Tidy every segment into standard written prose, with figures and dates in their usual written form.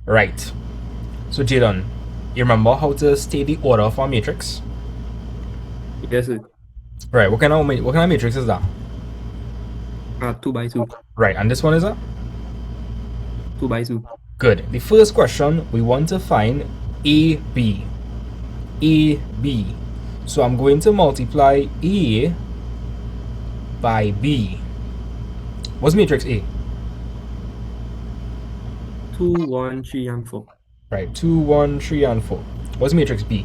Right. So Jadon, you remember how to state the order of our matrix? Yes, sir. Right. What kind of matrix is that? 2 by 2. Right. And this one is a 2 by 2. good. The first question we want to find AB. AB. So I'm going to multiply A by B. What's matrix A? 2, 1, 3, and 4. Right. 2, 1, 3, and 4. What's matrix B?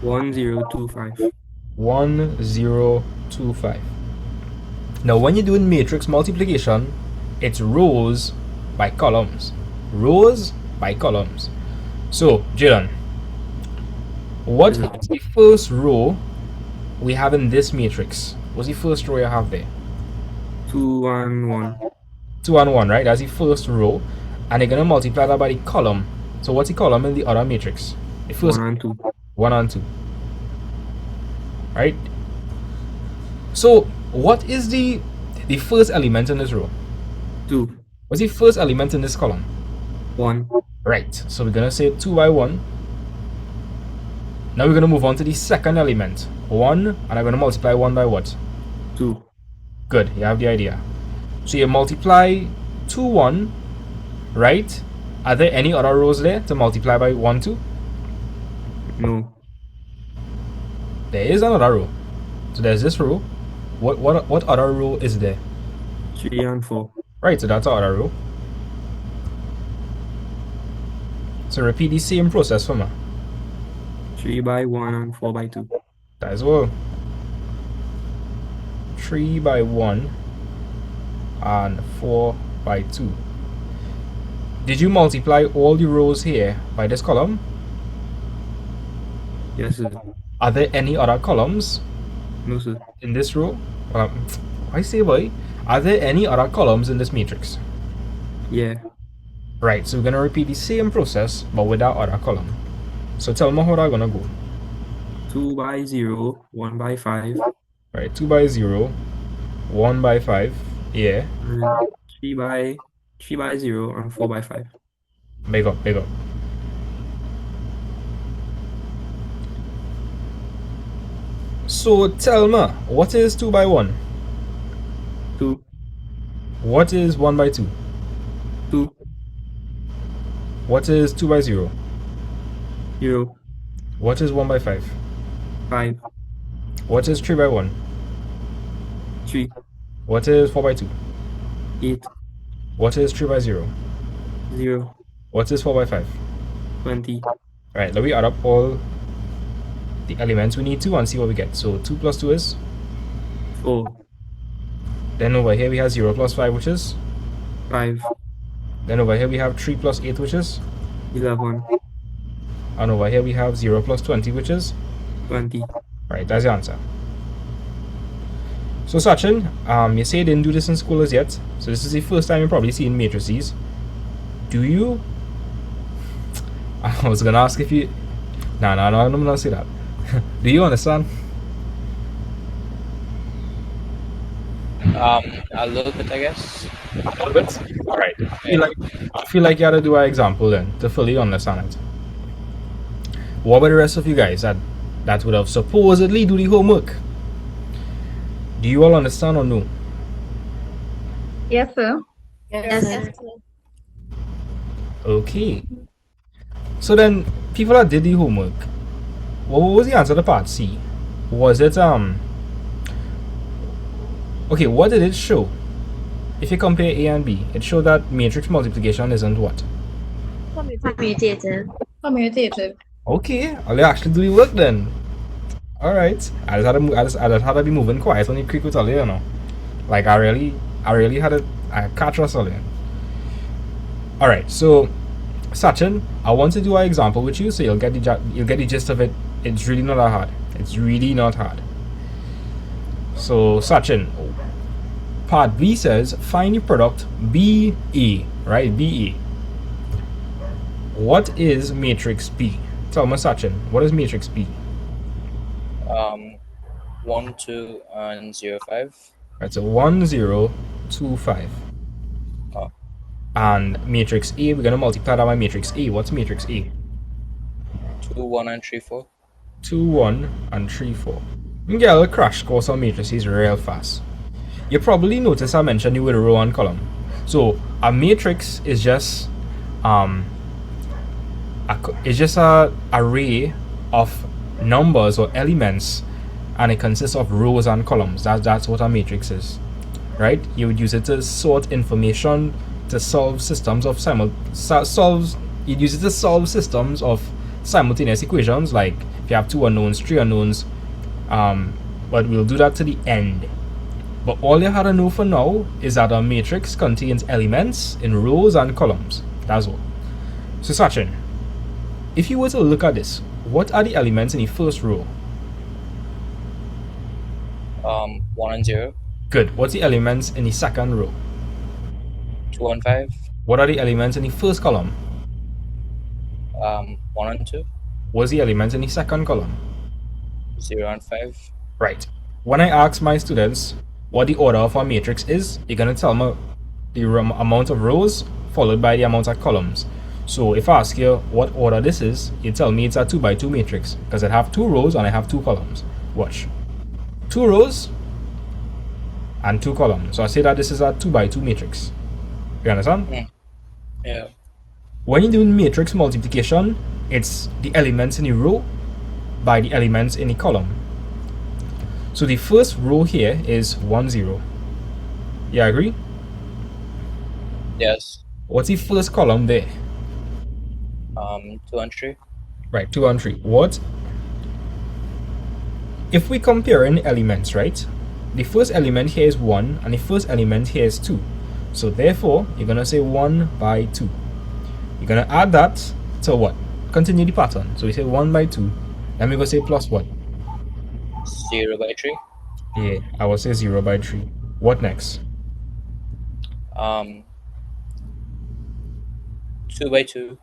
1, 0, 2, 5. 1, 0, 2, 5. Now, when you're doing matrix multiplication, it's rows by columns. Rows by columns. So, Jalen, what Yes, sir. is the first row we have in this matrix? What's the first row you have there? 2, 1, 1. 2 and 1, right? That's the first row. And you're going to multiply that by the column. So, what's the column in the other matrix? The 1 first and 2. 1 and 2, right? So, what is the first element in this row? 2, What's the first element in this column? 1. Right. So we're gonna say 2 by 1. Now we're gonna move on to the second element. 1, and I'm gonna multiply 1 by what? 2. Good, you have the idea. So you multiply 2, 1, right? Are there any other rows there to multiply by 1, 2? No. There is another row. So there's this row. What other row is there? 3 and 4. Right, so that's our other row. So repeat the same process for me. 3 by 1 and 4 by 2. That as well. 3 by 1 and 4 by 2. Did you multiply all the rows here by this column? Yes, sir. Are there any other columns No, sir. in this row? I say boy. Are there any other columns in this matrix? Yeah. Right, so we're gonna repeat the same process but with that other column. So tell me how that's gonna go. 2 by 0, 1 by 5. Right, 2 by 0, 1 by 5. Yeah, And 3 by 0 and 4 by 5. big up, big up. So tell me, what is 2 by 1? 2. What is 1 by 2? 2. What is 2 by 0? 0. What is 1 by 5? 5. What is 3 by 1? 3. What is 4 by 2? 8. What is 3 by 0? 0. What is 4 by 5? 20. Right, let me add up all the elements we need to and see what we get. So 2 plus 2 is? 4. Then over here we have 0 plus 5, which is? 5. Then over here we have 3 plus 8, which is? 11. And over here we have 0 plus 20, which is? 20. Right, that's the answer. So Sachin, you say you didn't do this in school as yet. So this is the first time you're probably seeing matrices. Do you? I was gonna ask if you. No, I'm not gonna say that. Do you understand? A little bit, I guess. A little bit. All right. Yeah. I feel like you had to do an example then to fully understand it. What about the rest of you guys that would have supposedly do the homework? Do you all understand or no? Yes, sir. Yes, sir. Okay. So then, people that did the homework, what was the answer to part C? Was it Okay, what did it show? If you compare A and B, it showed that matrix multiplication isn't what? Commutative. Commutative. Okay, I'll actually do the work then. Alright. I just had to be moving quiet on the creek with all you know. Like I really had a catch us all in. Alright, so Sachin, I want to do an example with you so you'll get the gist of it. It's really not that hard. It's really not hard. So Sachin, part B says find the product BE, right? BE. What is matrix B? Tell me, Sachin, what is matrix B? 1, 2, and 0, 5. Right, so 1, 0, 2, 5. Oh. And matrix A, we're going to multiply that by matrix A. What's matrix A? 2, 1, and 3, 4. 2, 1, and 3, 4. You can get a little crash course on matrices real fast. You probably notice I mentioned the word row and column. So a matrix is just a array of numbers or elements, and it consists of rows and columns. That's what a matrix is, right? You would use it to sort information, to solve systems of you'd use it to solve systems of simultaneous equations, like if you have 2 unknowns, 3 unknowns, but we'll do that to the end. But all you had to know for now is that a matrix contains elements in rows and columns. That's all. So Sachin, if you were to look at this, what are the elements in the first row? 1 and 0. Good. What's the elements in the second row? 2 and 5. What are the elements in the first column? 1 and 2. What's the elements in the second column? 0 and 5. Right. When I ask my students what the order of a matrix is, you're going to tell me the amount of rows followed by the amount of columns. So if I ask you what order this is, you tell me it's a 2 by 2 matrix because I have 2 rows and I have 2 columns. Watch. 2 rows and 2 columns. So I say that this is a 2 by 2 matrix. You understand? Yeah. When you do matrix multiplication, it's the elements in the row by the elements in the column. So the first row here is 1, 0. You agree? Yes. What's the first column there? 2 and 3. Right, 2 and 3. What? If we compare in elements, right? The first element here is 1 and the first element here is 2. So therefore, you're going to say 1 by 2. You're going to add that to what? Continue the pattern. So we say 1 by 2. Then we go say plus what? 0 by 3. Yeah, I will say 0 by 3. What next? 2 by 2.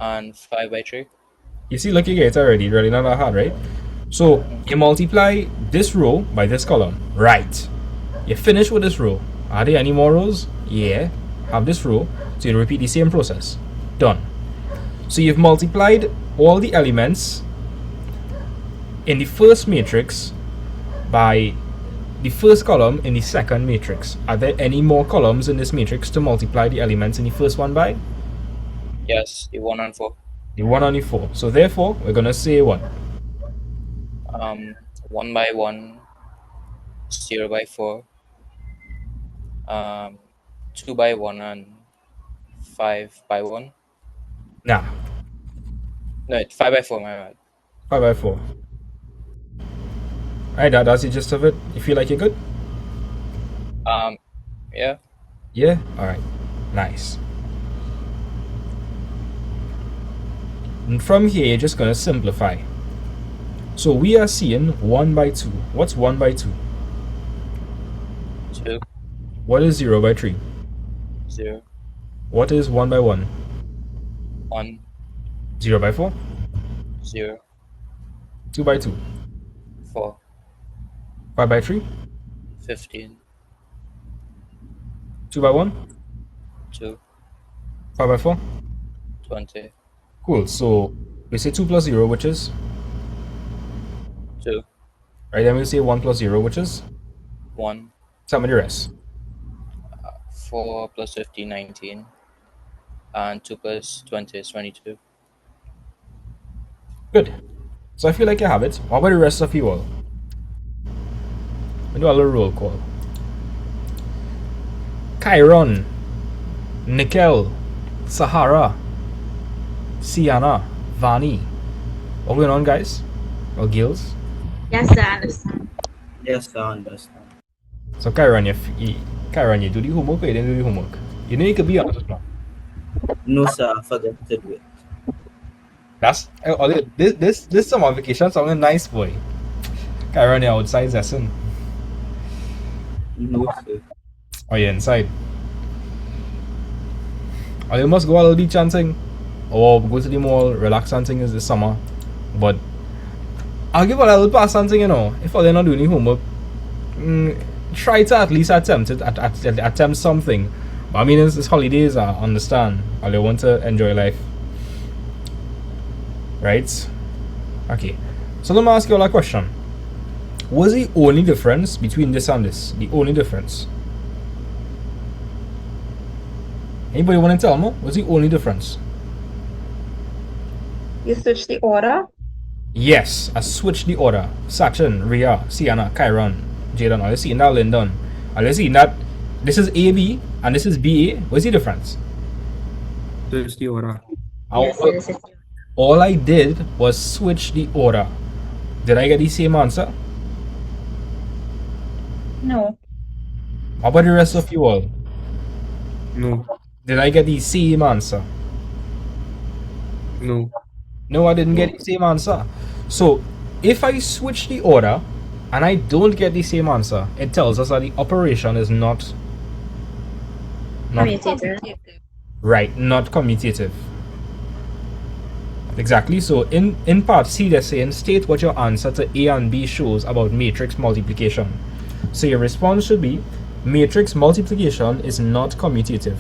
And 5 by 3. You see, look, you get it already. Really not that hard, right? So you multiply this row by this column. Right. You finish with this row. Are there any more rows? Yeah. Have this row. So you repeat the same process. Done. So you've multiplied all the elements in the first matrix by the first column in the second matrix. Are there any more columns in this matrix to multiply the elements in the first one by? Yes, the 1 and 4. The 1 and the 4. So therefore, we're going to say what? 1 by 1, 0 by 4, 2 by 1, and 5 by 1. Nah. No, 5 by 4, my bad. 5 by 4. Alright, that's the gist of it. You feel like you're good? Yeah. Yeah? Alright. Nice. And from here, you're just going to simplify. So we are seeing 1 by 2. What's 1 by 2? 2, What is 0 by 3? 0, What is 1 by 1? 1, 0 by 4? 0, 2 by 2? 4, 5 by 3? 15, 2 by 1? 2, 5 by 4? 20, Cool. So we say 2 plus 0, which is? 2, Right, then we say 1 plus 0, which is? 1, Tell me the rest. 4 plus 15, 19, and 2 plus 20 is 22. Good. So I feel like you have it. What about the rest of you all? We do a little roll call. Chiron, Nickel, Sahara, Sienna, Vani. What going on, guys? Or girls? Yes, I understand. Yes, I understand. So Chiron, you do the homework or you didn't do the homework? You know you could be honest with me. No, sir, I forgot to do it. That's this summer vacation sounding nice, boy. Chiron, you're outside lesson. No, sir. Or you're inside. Or you must go a little beach and thing. Or go to the mall, relax and thing is this summer. But I'll give a little pass and thing, you know. If they're not doing the homework, try to at least attempt something But I mean, it's holidays, I understand. Or they want to enjoy life. Right? Okay. So let me ask you all a question. What's the only difference between this and this? The only difference? Anybody want to tell me? What's the only difference? You switch the order? Yes, I switched the order. Sachin, Rhea, Sienna, Kyron, Jaden. Are you seeing that, Lyndon? Are you seeing that? This is AB and this is BA. What's the difference? Switch the order. Yes, yes, yes. All I did was switch the order. Did I get the same answer? No. How about the rest of you all? No. Did I get the same answer? No. No, I didn't get the same answer. So, if I switch the order and I don't get the same answer, it tells us that the operation is not Commutative. right, not commutative. Exactly. So, in part C, they're saying state what your answer to A and B shows about matrix multiplication. So, your response should be matrix multiplication is not commutative.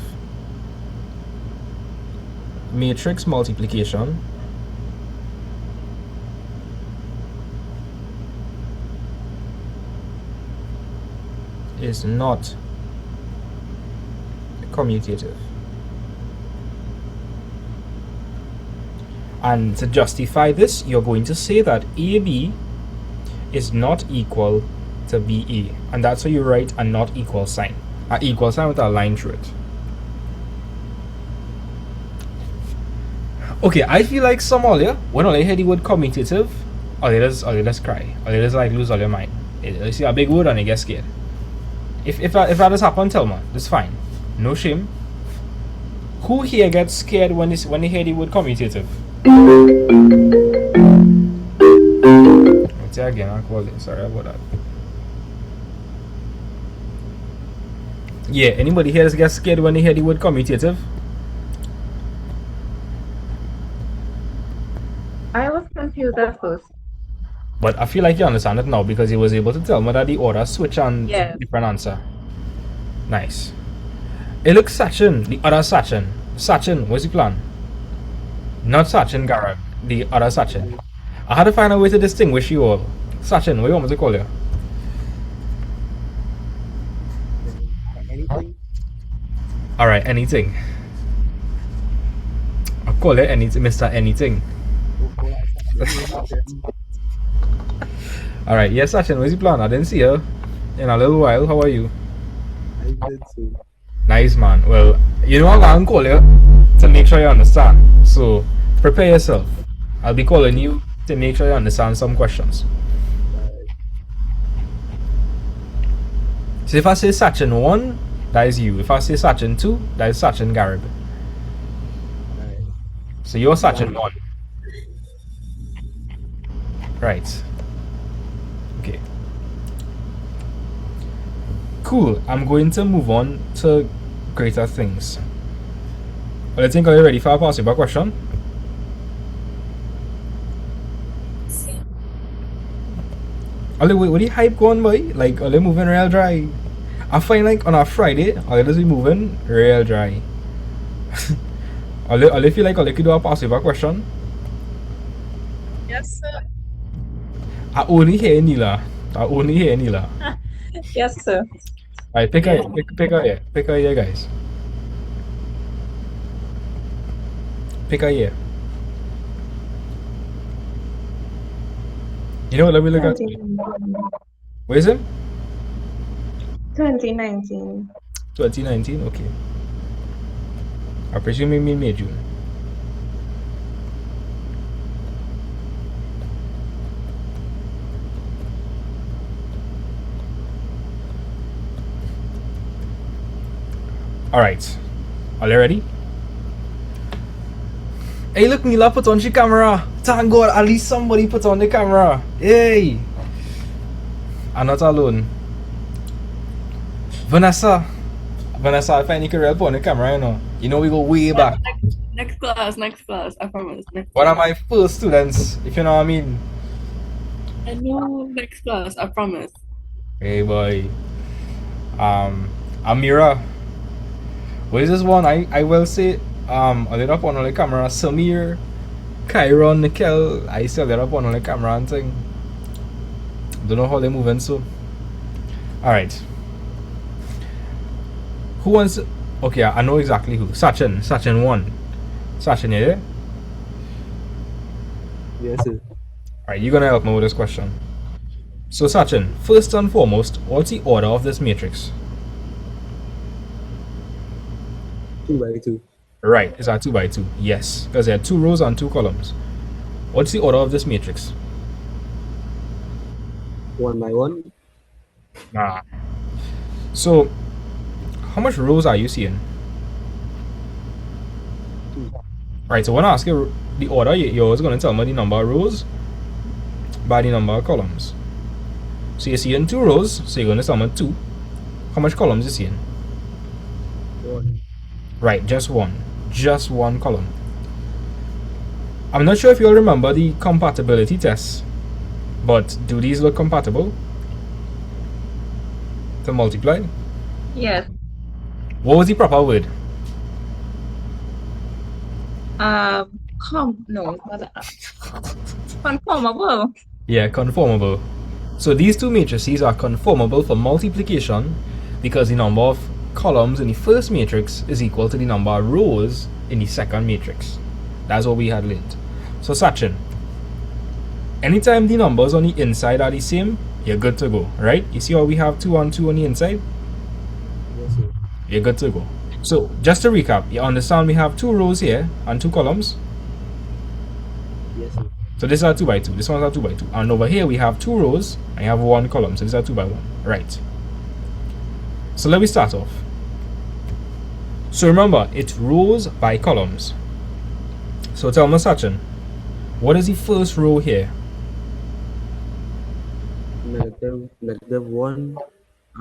Matrix multiplication is not commutative. And to justify this, you're going to say that AB is not equal to BA. And that's why you write a not equal sign. An equal sign with a line through it. Okay, I feel like some earlier, when I hear the word commutative, or they just cry. Or they just like lose all your mind. You see a big word and they get scared. If that has happened, tell me. That's fine. No shame. Who here gets scared when they hear the word commutative? Let's say again, I'll call it. Sorry about that. Yeah, anybody here gets scared when they hear the word commutative? I was confused at first. But I feel like you understand it now because he was able to tell me that the order switch and Yes. different answer. Nice. Hey, look, Sachin, the other Sachin. Sachin, what's the plan? Not Sachin Garag, the other Sachin. I had to find a way to distinguish you all. Sachin, what do you want me to call you? Anything? Alright, anything. I'll call it anything, Mr. Anything. Alright, yes, Sachin, what's the plan? I didn't see you in a little while. How are you? I did too. Nice, man. Well, you know I'm going to call you to make sure you understand. So, prepare yourself. I'll be calling you to make sure you understand some questions. So if I say Sachin 1, that is you. If I say Sachin 2, that is Sachin Garib. Alright. So you're Sachin 1. Right. Okay. Cool. I'm going to move on to greater things. Well, I think are you ready for a possible question? Are they, what the hype going by? Like, are they moving real dry? I find like on a Friday, are they just be moving real dry? are they feel like they could do a possible question? Yes, sir. I only hear Nila. I only hear Nila. Yes, sir. Alright, pick a year. Pick a year, guys. Pick a year. You know what? Let me look at. 2019. Where is it? 2019. 2019. Okay. I presume you mean May, June. Alright. Are you ready? Hey, look, Mila put on the camera. Thank God, at least somebody put on the camera. Hey! I'm not alone. Vanessa, I find you can real put on the camera, you know. You know we go way back. Next class, I promise. One of my first students, if you know what I mean. I know next class, I promise. Hey boy. Amira. What is this one? I will say, I did up on the camera, Samir, Kyron, Nikel. I still did up on the camera and thing. Don't know how they're moving, so. Alright. Who wants. Okay, I know exactly who. Sachin. Sachin won. Sachin, you there? Yes, sir. Alright, you're gonna help me with this question. So, Sachin, first and foremost, what's the order of this matrix? 2 by 2. Right, it's a 2 by 2. Yes, because there are 2 rows and 2 columns. What's the order of this matrix? 1 by 1. Nah. So, how much rows are you seeing? 2. Right, so when I ask you the order, you're always going to tell me the number of rows by the number of columns. So you're seeing 2 rows, so you're going to tell me 2. How much columns you seeing? 1. Right, just one. Just one column. I'm not sure if you'll remember the compatibility test, but do these look compatible to multiply? Yes. What was the proper word? No, it's not that. Conformable. Yeah, conformable. So these two matrices are conformable for multiplication because the number of columns in the first matrix is equal to the number of rows in the second matrix. That's what we had learned. So Sachin, anytime the numbers on the inside are the same, you're good to go, right? You see how we have 2 and 2 on the inside? Yes, sir. You're good to go. So just to recap, you understand we have 2 rows here and 2 columns. Yes, sir. So this is a 2 by 2. This one's a 2 by 2. And over here we have 2 rows and you have 1 column. So this is a 2 by 1. Right. So let me start off. So remember, it's rows by columns. So tell me, Sachin, what is the first row here? Negative 1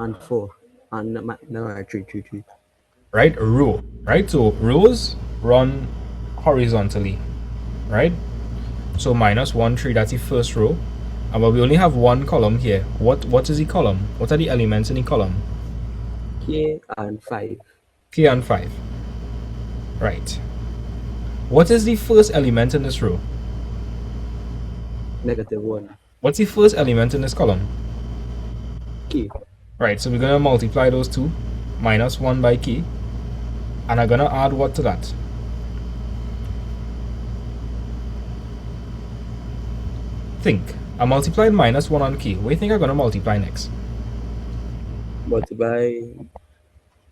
and 4. And no, 3. Right? A row. Right? So rows run horizontally. Right? So minus 1, 3, that's the first row. But we only have 1 column here. What is the column? What are the elements in the column? K and 5. K and 5. Right. What is the first element in this row? Negative 1. What's the first element in this column? K. Right, so we're going to multiply those two. Minus 1 by k. And I'm going to add what to that? Think. I multiplied minus 1 on k. What do you think I'm going to multiply next? Multiply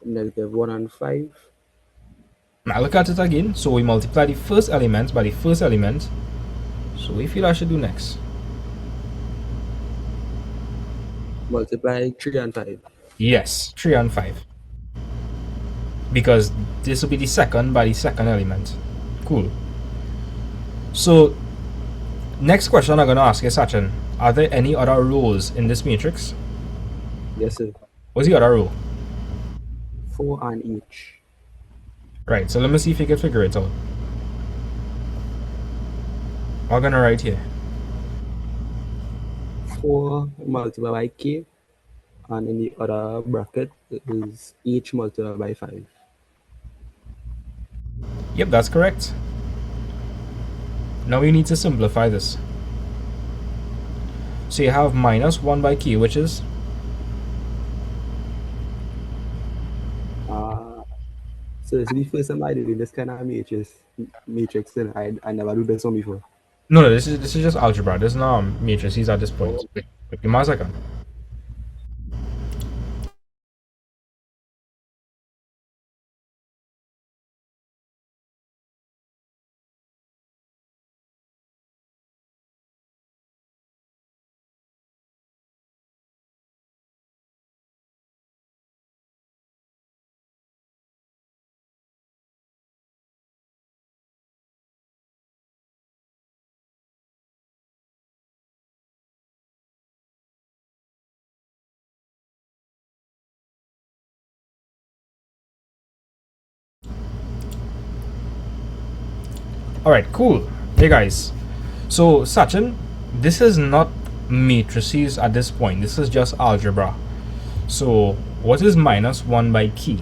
negative 1 and 5. Now look at it again. So we multiply the first element by the first element. So what do you feel I should do next? Multiply 3 and 5. Yes, 3 and 5. Because this will be the second by the second element. Cool. So, next question I'm going to ask you, Sachin. Are there any other rows in this matrix? Yes, sir. What's the other row? 4 and each. Right, so let me see if you can figure it out. I'm going to write here. 4 multiplied by k. And in the other bracket is each multiplied by 5. Yep, that's correct. Now we need to simplify this. So you have minus 1 by k, which is? So this is the first time I did in this kind of matrix and I never do this one before. No, this is just algebra. There's no matrices at this point. Wait, give me a second. Alright, cool. Hey guys. So, Sachin, this is not matrices at this point. This is just algebra. So, what is minus 1 by k?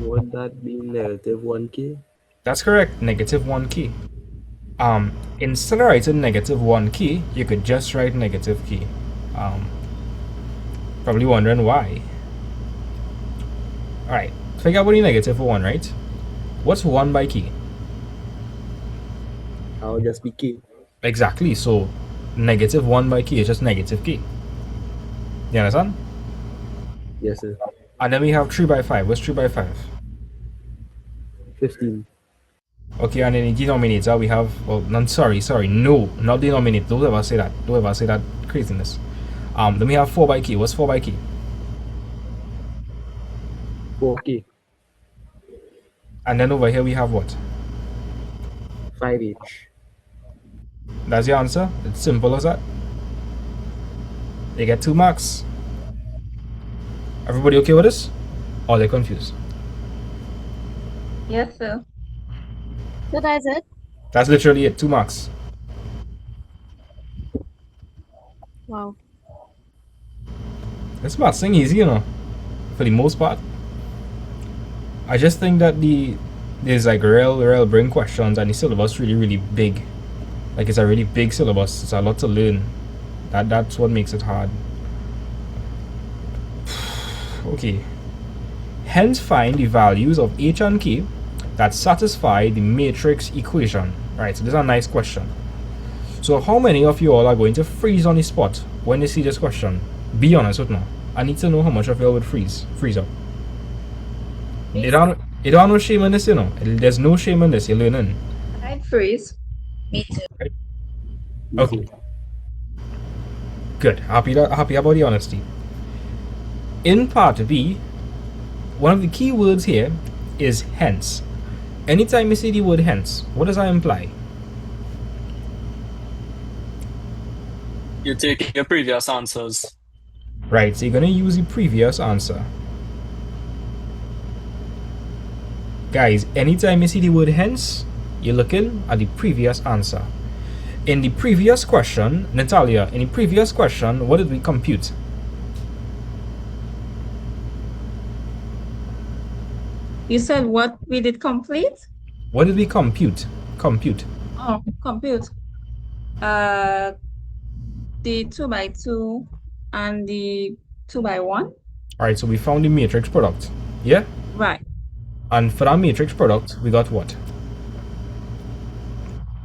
Would that be negative 1k? That's correct, negative 1k. Instead of writing negative 1k, you could just write negative k. Probably wondering why. Alright, figure out what the negative for 1, right? What's 1 by k? I'll just be k. Exactly, so negative 1 by k is just negative k. You understand? Yes, sir. And then we have 3 by 5. What's 3 by 5? 15. Okay, and in the denominator we have, well, sorry, no, not denominator. Don't ever say that. Don't ever say that craziness. Then we have 4 by k. What's 4 by k? 4k. And then over here we have what? 5h. That's your answer. It's simple as that. You get 2 marks. Everybody okay with this? Or they're confused? Yes, sir. So that's it. That's literally it. 2 marks. Wow. This maths thing easy, you know, for the most part. I just think that there's like real brain questions, and the syllabus really big. Like it's a really big syllabus. It's a lot to learn. That's what makes it hard. Okay. Hence find the values of h and k that satisfy the matrix equation. Right, so this is a nice question. So how many of you all are going to freeze on the spot when you see this question? Be honest with me. I need to know how much of you all would freeze up. You don't have no shame in this, you know. There's no shame in this. You're learning. I'd freeze. Me too. Okay. Good. Happy about the honesty. In part B, one of the key words here is hence. Anytime you see the word hence, what does that imply? You take your previous answers. Right, so you're going to use the previous answer. Guys, anytime you see the word hence, you're looking at the previous answer. In the previous question, Natalia, in the previous question, what did we compute? You said what we did complete? What did we compute? Oh, compute. The 2 by 2 and the 2 by 1. Alright, so we found the matrix product. Yeah? Right. And for that matrix product, we got what?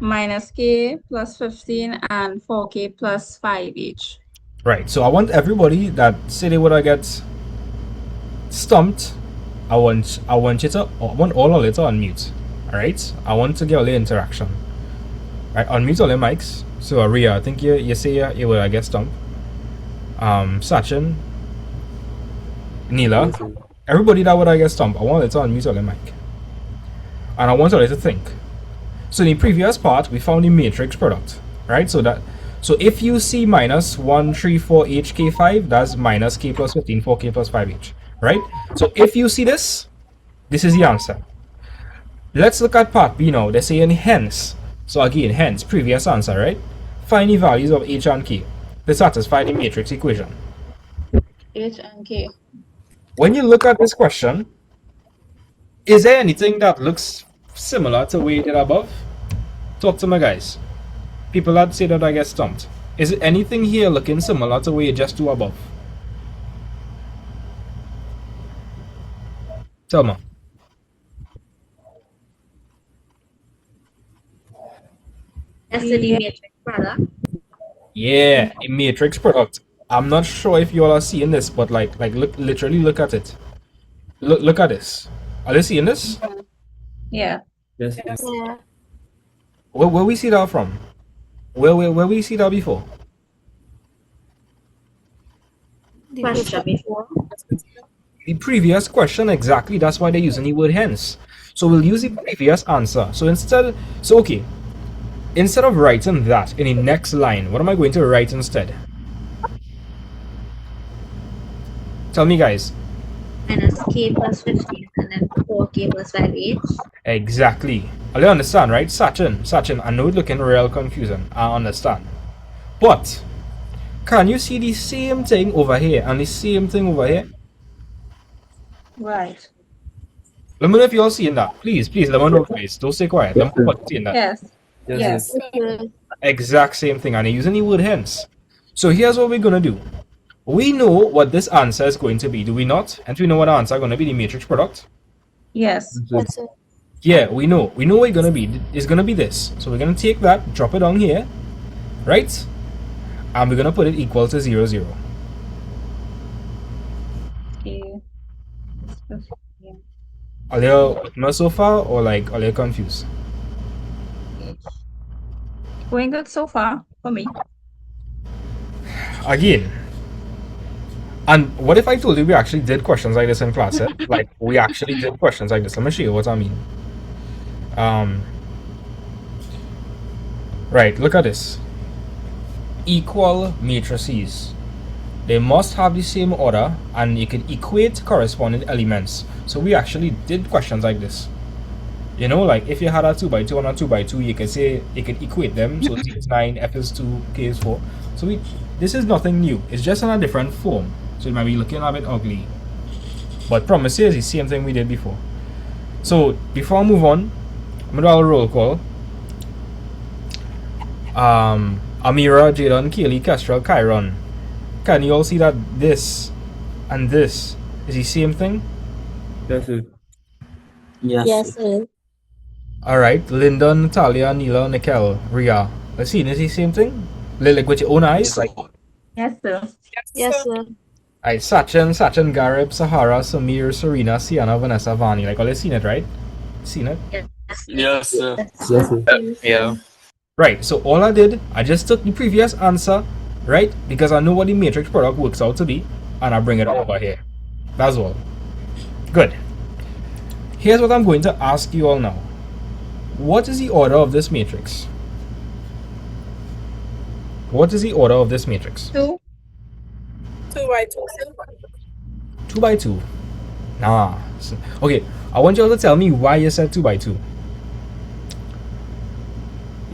Minus k plus 15 and 4k plus 5 each. Right, so I want everybody that say they would get stumped, I want all of you to unmute. Alright? I want to get all the interaction. Alright, unmute all your mics. So Ria, I think you say you would get stumped. Sachin, Neela, Yes, sir. everybody that would get stumped, I want you to unmute all your mic. And I want you to think. So in the previous part, we found the matrix product. Right? So if you see minus 1, 3, 4, h, k, 5, that's minus k plus 15, 4k plus 5h. Right? So if you see this is the answer. Let's look at part B now. They're saying hence. So again, hence, previous answer, right? Find the values of h and k to satisfy the matrix equation. H and k. When you look at this question, is there anything that looks similar to what you did above? Talk to me, guys. People that say that I get stumped. Is it anything here looking similar to what you just do above? Tell me. That's the matrix product. Yeah, a matrix product. I'm not sure if you all are seeing this, but literally look at it. Look at this. Are you seeing this? Yeah. Yes. Yeah. Where we see that from? Where we see that before? Question before. The previous question, exactly. That's why they're using the word hence. So we'll use the previous answer. So instead of writing that in the next line, what am I going to write instead? Tell me, guys. Minus k plus 15 and then 4k plus 5h. Exactly. I understand, right? Sachin, I know it's looking real confusing. I understand. But can you see the same thing over here and the same thing over here? Right. Let me know if you all seeing that. Please, please, let me know, guys. Don't stay quiet. Let me know what you're seeing that. Yes. Yes, Yes. sir. Yes, sir. Exact same thing, and they're using the word hence. So here's what we're gonna do. We know what this answer is going to be, do we not? And we know what the answer is going to be, the matrix product. Yes. Yes, sir. Yeah, we know. We know what it's going to be. It's going to be this. So we're going to take that, drop it down here, right? And we're going to put it equal to 0, 0. Okay. Plus 15. Are you not so far, or like, are you confused? Going good so far for me. Again. And what if I told you we actually did questions like this in class? Eh? Like, we actually did questions like this. Let me show you what I mean. Um, right, look at this. Equal matrices. They must have the same order, and you can equate corresponding elements. So we actually did questions like this. You know, like if you had a 2 by 2 and a 2 by 2, you can say you can equate them. So T is 9, F is 2, K is 4. So this is nothing new. It's just in a different form. So it might be looking a bit ugly. But promise you, it's the same thing we did before. So before I move on, I'm gonna do a roll call. Amira, Jadon, Kaylee, Kestrel, Chiron. Can you all see that this and this is the same thing? Yes, sir. Yes, Yes, sir. sir. Alright, Linda, Natalia, Neela, Nikel, Ria. Let's see, is the same thing? Like with your own eyes? Like, Yes, sir. Yes, sir. alright, Sachin, Garib, Sahara, Samir, Serena, Sienna, Vanessa, Vani. Like, all seen it, right? Seen it? Yes, sir. Yes, sir. Yeah. Right, so all I did, I just took the previous answer, right? Because I know what the matrix product works out to be, and I bring it over here. That's all. Good. Here's what I'm going to ask you all now. What is the order of this matrix? What is the order of this matrix? 2. 2 by 2, sir. 2 by 2. Nah. Okay, I want you all to tell me why you said 2 by 2. You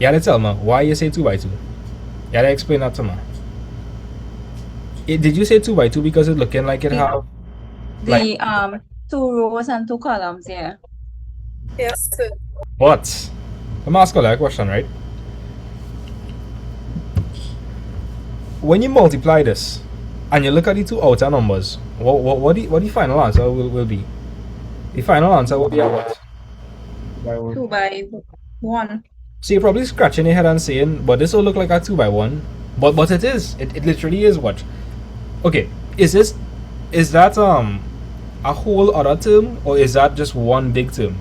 gotta tell me why you say 2 by 2. You gotta explain that to me. Did you say 2 by 2 because it's looking like it have The 2 rows and 2 columns, yeah. Yes, sir. but? I'm asking that question, right? When you multiply this and you look at the two outer numbers, what the final answer will be? The final answer will be a what? 2 by 1. So you're probably scratching your head and saying, but this will look like a 2 by 1. But it is. It literally is what? Okay, is that a whole other term, or is that just one big term?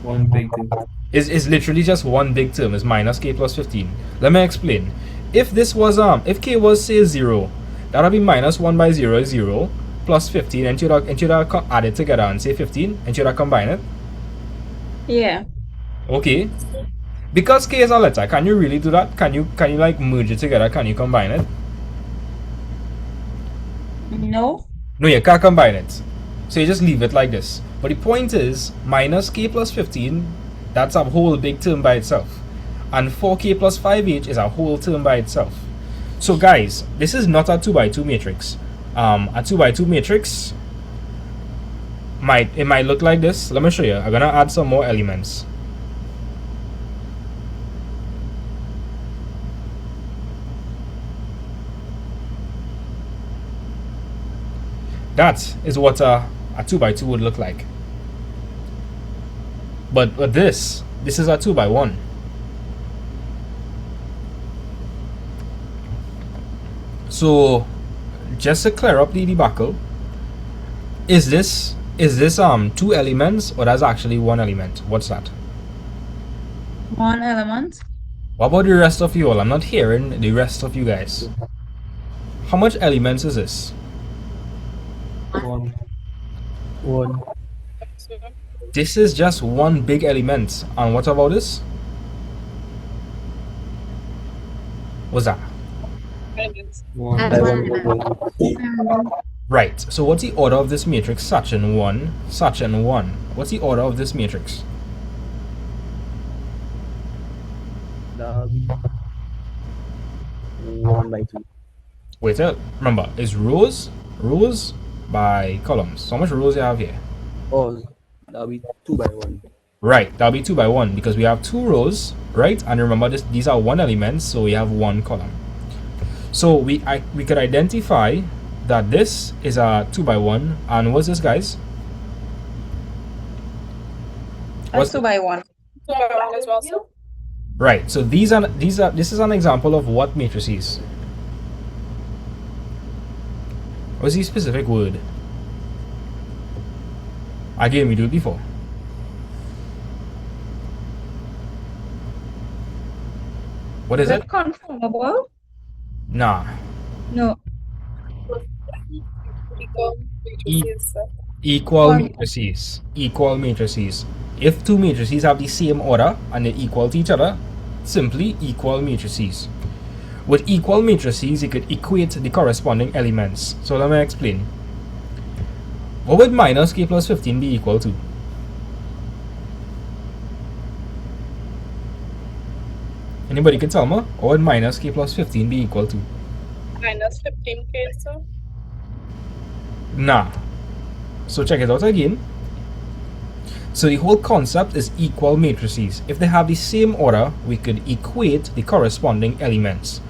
One big thing. Is literally just one big term, is minus k plus 15. Let me explain. If this was if k was say 0, that would be minus 1 by 0 is 0 plus 15, and you'd add it together and say 15, and you'd combine it. Yeah. Okay. Because k is a letter, can you really do that? Can you like merge it together? Can you combine it? No. No, you can't combine it. So you just leave it like this. But the point is, minus k plus 15, that's a whole big term by itself. And 4k plus 5h is a whole term by itself. So guys, this is not a 2 by 2 matrix. A 2 by 2 matrix might look like this. Let me show you. I'm gonna add some more elements. That is what a 2 by 2 would look like. But this is a 2 by 1. So just to clear up the debacle, is this 2 elements, or that's actually 1 element? What's that? 1 element. What about the rest of you all? I'm not hearing the rest of you guys. How much elements is this? One. One. This is just one big element. And what about this? What's that? One. And one. Right. So what's the order of this matrix? Such and 1, such and 1. What's the order of this matrix? One by 2. Wait, remember, it's rows by columns. So how much rows you have here? Oh, that'll be 2 by 1. Right, that'll be 2 by 1 because we have 2 rows, right? And remember this, these are one element, so we have one column. So we could identify that this is a 2 by 1, and what's this, guys? That's 2 by 1. 2 by 1 as well, sir. Right. So this is an example of what matrices. What's the specific word? Again, we do it before. What is it? Conformable? Nah. No. Equal matrices, sir. Equal One. matrices. Equal matrices. If two matrices have the same order and they're equal to each other, simply equal matrices. With equal matrices, you could equate the corresponding elements. So let me explain. What would minus k plus 15 be equal to? Anybody can tell me? What would minus k plus 15 be equal to? Minus 15k, sir. Nah. So check it out again. So the whole concept is equal matrices. If they have the same order, we could equate the corresponding elements.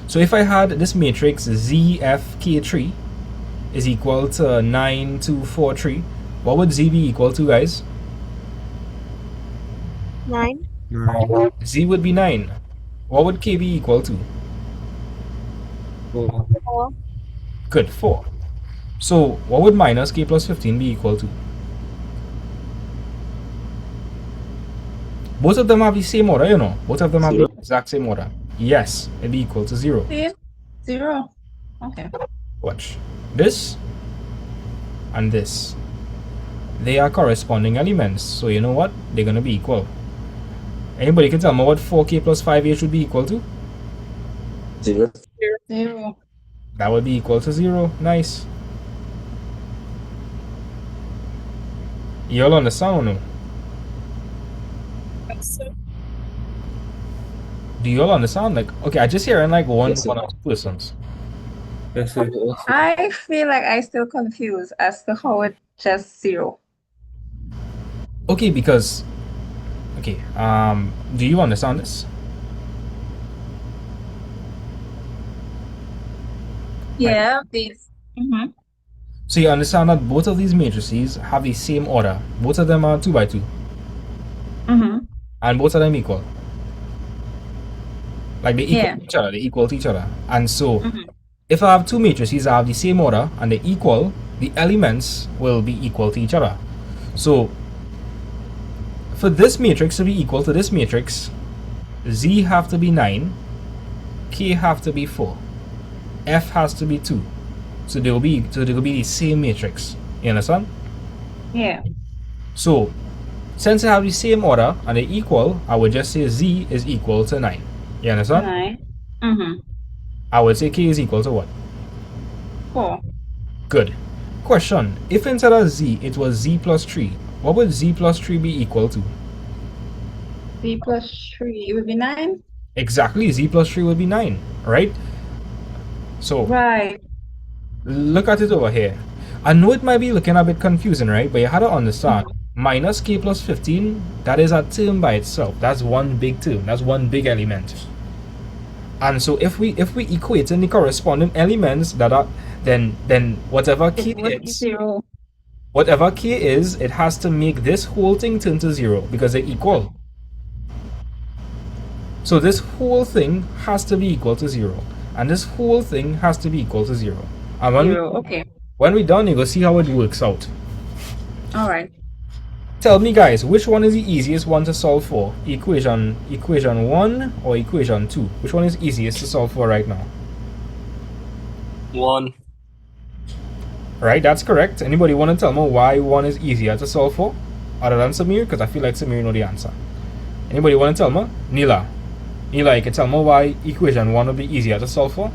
So if I had this matrix ZFK3 is equal to 9, 2, 4, 3, what would Z be equal to, guys? 9. Z would be 9. What would K be equal to? 4. 4. Good, 4. So what would minus K plus 15 be equal to? Both of them have the same order, you know. Both of them have the exact same order. Yes, it'd be equal to 0. See? 0. Okay. Watch. This and this. They are corresponding elements. So you know what? They're going to be equal. Anybody can tell me what 4k plus 5a should be equal to? 0. 0. That would be equal to 0. Nice. You all understand or no? Yes, sir. Do you all understand? Like, okay, I just hearing like one Yes, sir. or two persons. Yes, sir. I feel like I still confused as to how it just 0. Okay, because okay, do you understand this? Yeah, these. So you understand that both of these matrices have the same order. Both of them are 2 by 2. And both of them equal. Like they equal Yeah. to each other, they equal to each other. And so if I have two matrices that have the same order and they're equal, the elements will be equal to each other. So for this matrix to be equal to this matrix, Z have to be 9, K have to be 4, F has to be 2. So they will be the same matrix. You understand? Yeah. So since they have the same order and they're equal, I would just say Z is equal to 9. You understand? 9. I would say K is equal to what? 4. Good. Question. If instead of Z it was Z plus 3, what would Z plus 3 be equal to? Z plus 3 would be 9. Exactly, Z plus 3 would be 9, right? So Right. look at it over here. I know it might be looking a bit confusing, right? But you had to understand, minus K plus 15, that is a term by itself. That's one big term. That's one big element. And so if we equate in the corresponding elements that are then whatever K It would be is, 0. whatever K is, it has to make this whole thing turn to 0 because they're equal. So this whole thing has to be equal to 0. And this whole thing has to be equal to 0. And 0. Okay. when we're done, you go see how it works out. All right. Tell me, guys, which one is the easiest one to solve for? Equation 1 or equation 2? Which one is easiest to solve for right now? 1. Right, that's correct. Anybody want to tell me why 1 is easier to solve for? Other than Samir, because I feel like Samir know the answer. Anybody want to tell me? Neela, you can tell me why equation 1 would be easier to solve for?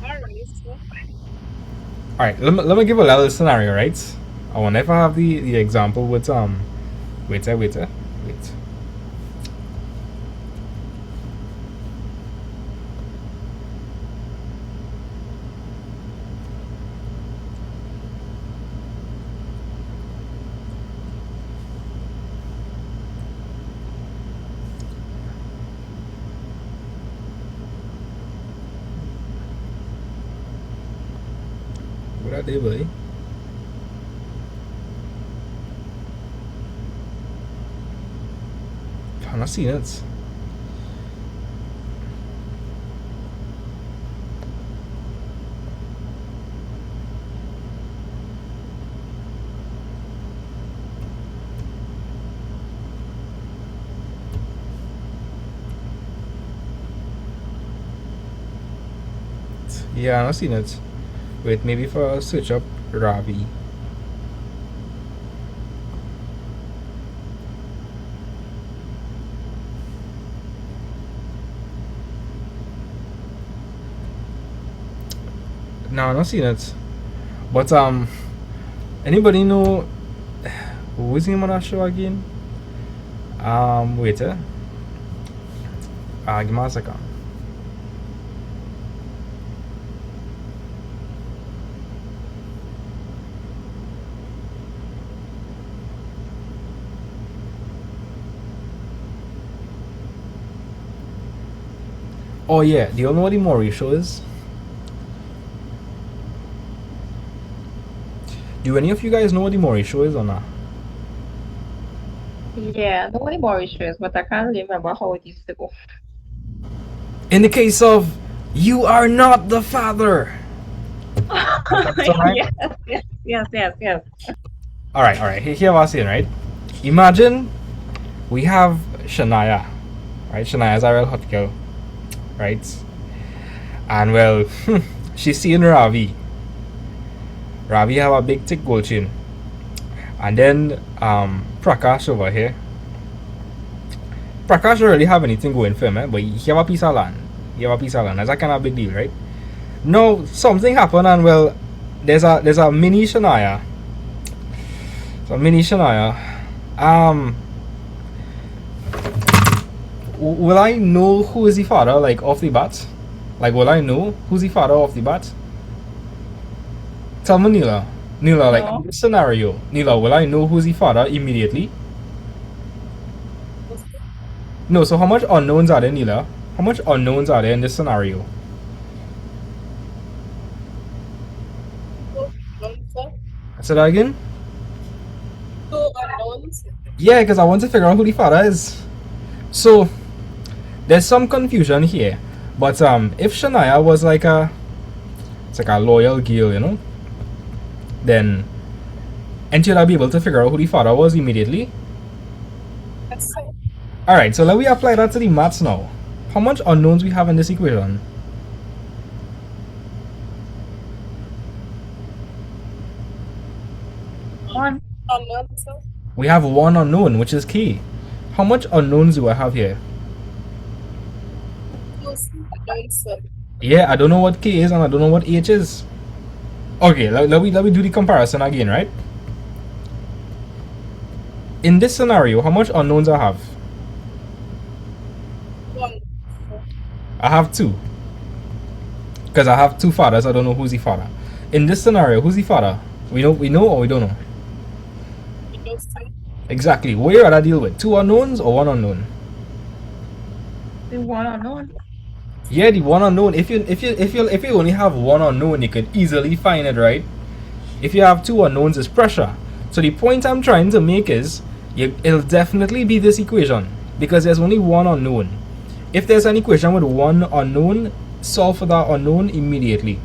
Alright, sir. Alright, let me give a little scenario, right? I wonder if I have the example with wait. What are they, boy? I'm not seeing it. Yeah, I'm not seeing it. Wait, maybe if I search up Ravi. No, I'm not seeing it. But anybody know who's the name on that show again? Wait, give me a second. Oh yeah, do you all know what the Maury show is? Do any of you guys know what the Maury show is or not? Yeah, nobody more issues, but I can't remember how it used to go. In the case of You Are Not the Father. Yes, yes. Alright. Here what I'm saying, right? Imagine we have Shania, right? Shania's a real hot girl, right? And well, she's seeing Ravi. Ravi have a big thick gold chain. And then Prakash over here. Prakash don't really have anything going for him, but he have a piece of land. That's a kind of big deal, right? Now something happened and well there's a mini Shania. So mini Shania. Will I know who is the father like off the bat? Like will I know who's the father off the bat? Tell me Neela. Neela, like No. in this scenario, Neela, will I know who's the father immediately? No, so how much unknowns are there, Neela? How much unknowns are there in this scenario? Answer. Say that again? 2 unknowns. Yeah, because I want to figure out who the father is. So there's some confusion here. But if Shania was like it's like a loyal girl, you know, then until I'll be able to figure out who the father was immediately. That's so. Alright, so let me apply that to the maths now. How much unknowns we have in this equation? One. Unknown, sir. We have one unknown, which is key. How much unknowns do I have here? 2 unknowns, sir. Yeah, I don't know what K is and I don't know what H is. Okay, let me do the comparison again, right? In this scenario, how much unknowns I have? 1, sir. I have two. Because I have two fathers, I don't know who's the father. In this scenario, who's the father? We know or we don't know? Windows, sir. Exactly. What you rather deal with? Two unknowns or one unknown? The one unknown. Yeah, the one unknown. If you only have one unknown, you could easily find it, right? If you have two unknowns, it's pressure. So the point I'm trying to make is, it'll definitely be this equation because there's only one unknown. If there's an equation with one unknown, solve for that unknown immediately.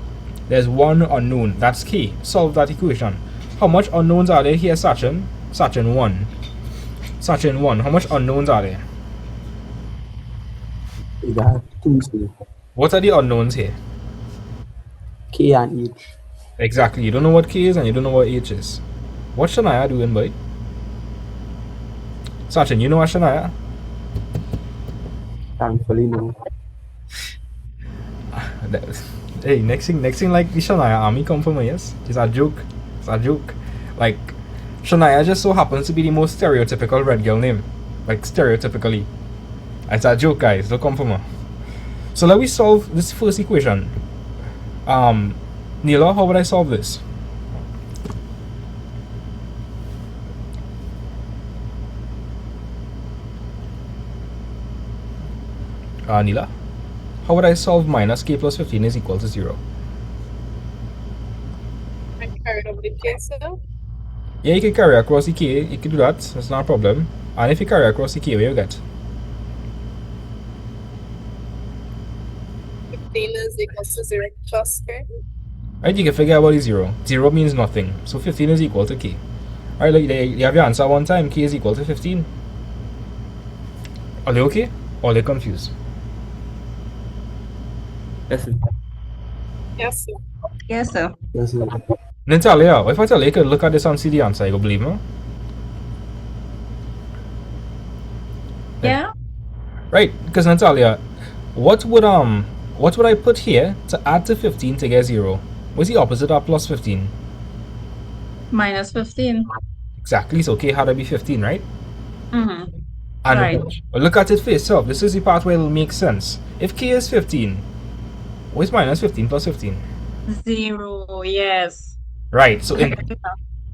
There's one unknown. That's key. Solve that equation. How much unknowns are there here, Sachin? Sachin 1. Sachin 1. How much unknowns are there? We got 2, sir. What are the unknowns here? K and H. Exactly. You don't know what K is and you don't know what H is. What Shania doing, boy? Sachin, you know what Shania? Thankfully, no. Hey, next thing like the Shania army come for me, yes? It's a joke. Like, Shania just so happens to be the most stereotypical red girl name. Like, stereotypically. It's a joke, guys. Don't come for me. So let me solve this first equation. Neela, how would I solve this? Neela? How would I solve minus k plus 15 is equal to 0? carried over the K still? Yeah, you can carry across the K. You can do that. That's not a problem. And if you carry across the K, what you get? 15 is equals to 0 plus K. Right, you can figure out what is 0. 0 means nothing. So 15 is equal to K. Alright, look, you have your answer one time. K is equal to 15. Are they okay? Or are they confused? Yes, sir. Yes, sir. Yes, sir. Yes, sir. Natalia, if I tell you, you could look at this and see the answer, you go believe me? Yeah. Right, because Natalia, what would I put here to add to 15 to get 0? What's the opposite of plus 15? Minus 15. Exactly, so K had to be 15, right? Mm-hmm. And Right. look at it for yourself. This is the part where it'll make sense. If K is 15, what's minus 15 plus 15? 0. Yes. Right, so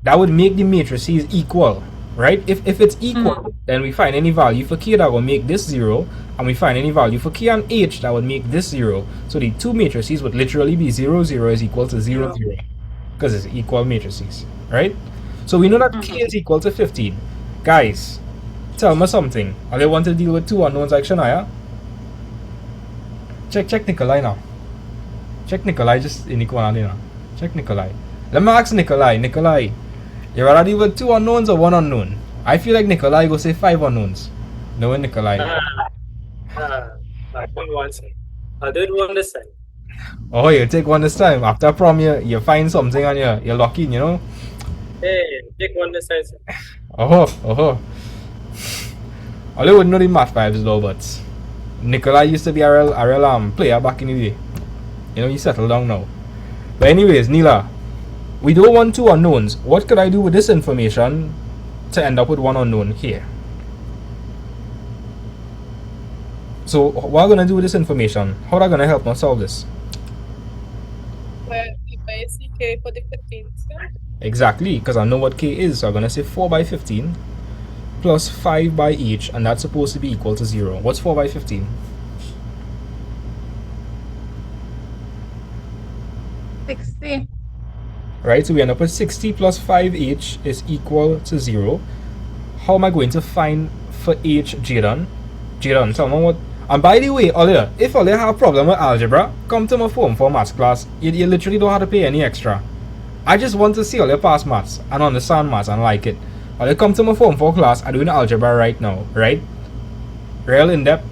that would make the matrices equal, right? If it's equal, then we find any value for K that will make this 0, and we find any value for K and H that would make this 0. So the two matrices would literally be 0, 0 is equal to 0, 0, because it's equal matrices, right? So we know that K is equal to 15. Guys, tell me something. Are they want to deal with two unknowns like Shania? Check Nikolai now. Check Nikolai just in the corner now. Check Nikolai. Let me ask Nikolai. Nikolai, you rather deal with two unknowns or one unknown? I feel like Nikolai go say 5 unknowns. Knowing Nikolai. I don't want to. I did one this time. Oh, you take one this time. After prom, you find something and you're lucky, you know? Hey, take one this time. Sir. Oh. I wouldn't know the math vibes though, but Nikolai used to be a real player back in the day. You know, he settled down now. But anyways, Neela, we don't want two unknowns. What could I do with this information to end up with one unknown here? So what am I going to do with this information? How am I going to help us solve this? Where if I see K for the 15 still? Exactly, because I know what K is. So I'm going to say 4 by 15 plus 5 by each, and that's supposed to be equal to 0. What's 4 by 15? 60. Right, so we end up with 60 plus 5h is equal to 0. How am I going to find for h, Jaden? Jaden, tell me what. And by the way, Olia, if Olia have a problem with algebra, come to my Form 4 maths class. You literally don't have to pay any extra. I just want to see Olia pass maths and understand maths and like it. Olia, come to my Form 4 class. I'm doing algebra right now, right? Real in depth.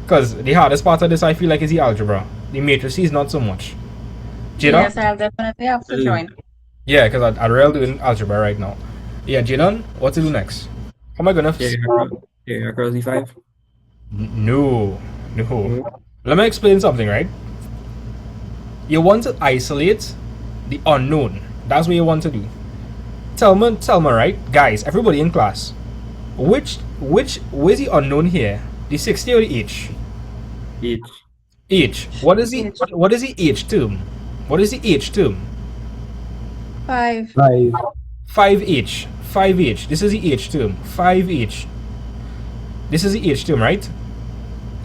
Because the hardest part of this, I feel like, is the algebra. The matrices, not so much. Jaden? Yes, I'll definitely have to join. Yeah, because I'm real doing algebra right now. Yeah, Jaden, what to do next? How am I gonna? Yeah, across the 5. No. Let me explain something, right? You want to isolate the unknown. That's what you want to do. Tell me, right, guys, everybody in class. Where's the unknown here? The 60 or the H? H. What is the H term? What is the H term? 5. 5h. 5h. This is the H term. 5h. This is the H term, right?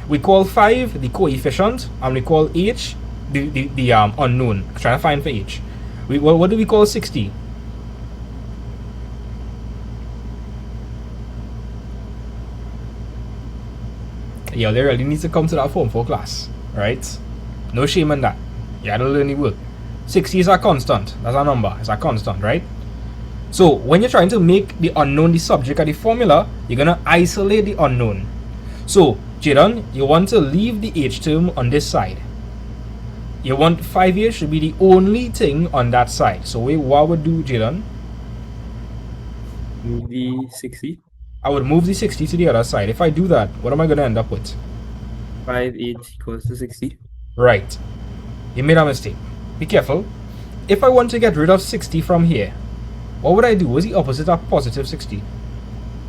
We call 5 the coefficient, and we call h the unknown. Trying to find for h. What do we call 60? Yeah, they really need to come to that Form 4 class, right? No shame in that. You gotta learn the work. 60 is a constant. That's a number. It's a constant, right? So when you're trying to make the unknown the subject of the formula, you're gonna isolate the unknown. So Jaden, you want to leave the h term on this side. You want 5h should be the only thing on that side. So what would do, Jaden? Move the 60. I would move the 60 to the other side. If I do that, what am I gonna end up with? 5h equals to 60. Right. You made a mistake. Be careful. If I want to get rid of 60 from here, what would I do? What's the opposite of positive 60?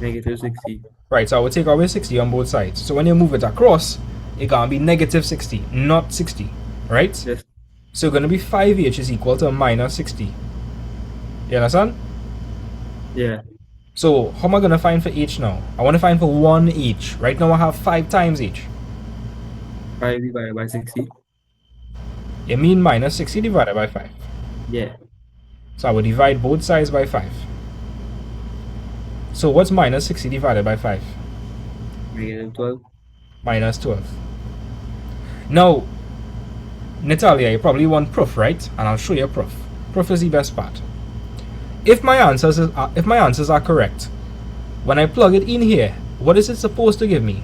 Negative 60. Right, so I would take away 60 on both sides. So when you move it across, it's gonna be negative 60, not 60. Right? Yes. So it's gonna be 5h is equal to minus 60. You understand? Yeah. So how am I gonna find for h now? I want to find for 1h. Right now I have 5 times h. 5 divided by 60. You mean minus 60 divided by 5. Yeah. So I would divide both sides by 5. So what's minus 60 divided by 5? -12. Minus 12. Now, Natalia, you probably want proof, right? And I'll show you proof. Proof is the best part. If my answers are correct, when I plug it in here, what is it supposed to give me?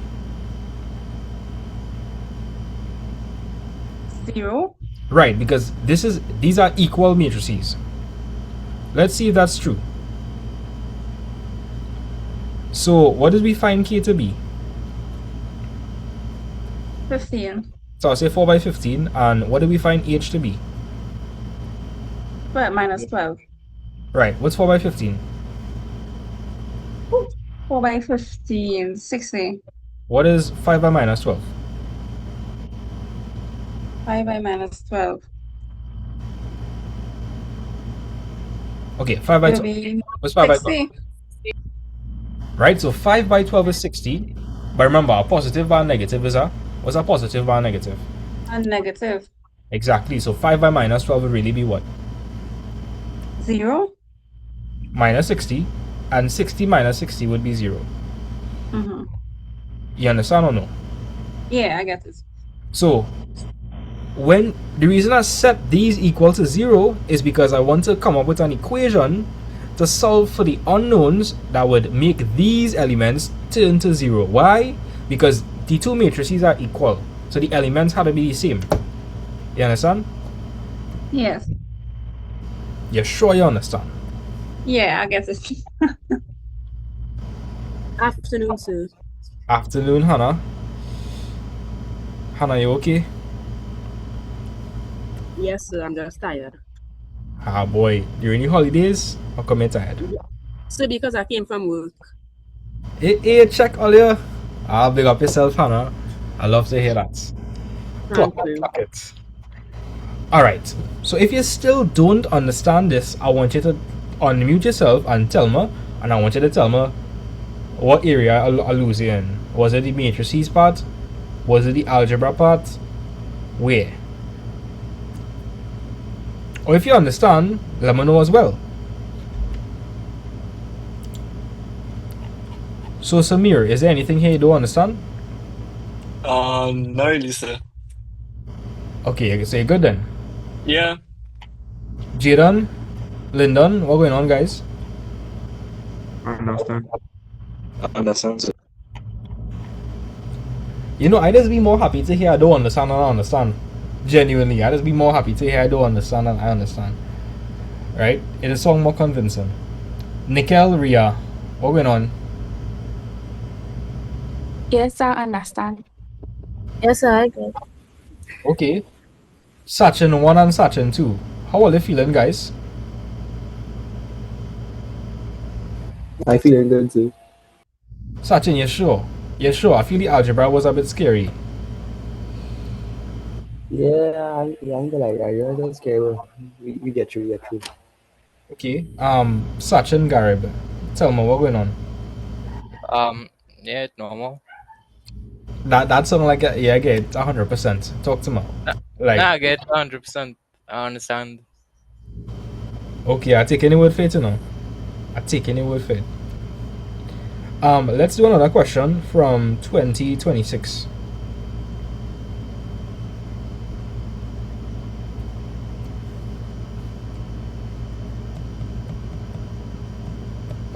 0. Right, because these are equal matrices. Let's see if that's true. So what did we find K to be? 15. So I'll say 4 by 15. And what did we find H to be? But minus 12. Right, what's 4 by 15? 4 by 15, 60. What is 5 by minus 12? 5 by minus 12. Okay, 5 by It'll 12. be What's 5 by 12? 60. Right, so 5 by 12 is 60. But remember, a positive bar negative is a... What's a positive bar negative? And negative. Exactly, so 5 by minus 12 would really be what? 0. Minus 60. And 60 minus 60 would be 0. Mm-hmm. You understand or no? Yeah, I get it. So, when the reason I set these equal to 0 is because I want to come up with an equation to solve for the unknowns that would make these elements turn to 0. Why? Because the two matrices are equal, so the elements have to be the same. You understand? Yes. You're sure you understand? Yeah, I get it. Afternoon, sir. Afternoon, Hannah. Hannah, you okay? Yes, sir. I'm just tired. Ah boy, during the holidays, how come you're tired? So because I came from work. Hey, check earlier. Ah, big up yourself, Hannah. I love to hear that. Thank you. Clock it. Alright, so if you still don't understand this, I want you to unmute yourself and tell me, and I want you to tell me what area I lose you in. Was it the matrices part? Was it the algebra part? Where? Or if you understand, let me know as well. So Samir, is there anything here you don't understand? Not really, sir. Okay, so you're good then. Yeah. Jaden, Lyndon, what going on, guys? Understand. Understand, sir. You know, I just be more happy to hear I don't understand and I understand. Genuinely, I just be more happy to hear I don't understand and I understand. Right? It is sound more convincing. Nikel, Ria, what going on? Yes, I understand. Yes, sir. I get. Okay. Sachin 1 and Sachin 2. How are you feeling, guys? I feeling good too. Sachin, you sure? You sure? I feel the algebra was a bit scary. Yeah, I'm like, you're just scared. We get through, we get through. Okay. Sachin Garib, tell me what going on. Yeah, normal. That sounded like yeah, I get 100%. Talk to me. Like, Nah, I get 100%. I understand. okay, I take any word for it, you know. I take any word for it. Let's do another question from 2026.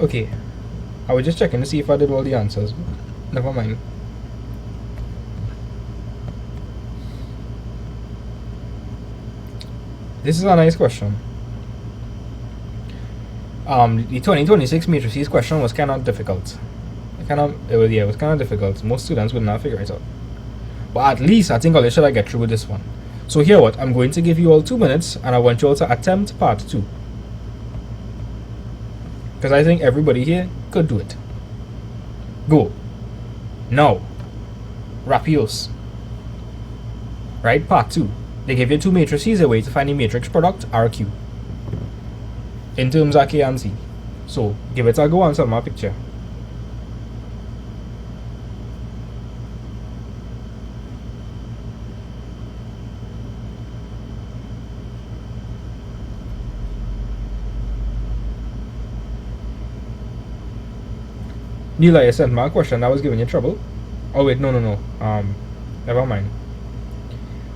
Okay, I was just checking to see if I did all the answers. Never mind. This is a nice question. The 2026 matrices question was kind of difficult. It was kind of difficult. Most students would not figure it out. But at least I think I should get through with this one. So here what, I'm going to give you all 2 minutes and I want you all to attempt part 2. Because I think everybody here could do it. Go. Now. Rapios. Right, part 2. They give you 2 matrices, a way to find the matrix product, RQ. In terms of K and C. So, give it a go and send my picture. Neela, you sent my question. I was giving you trouble. Oh wait, no. Never mind.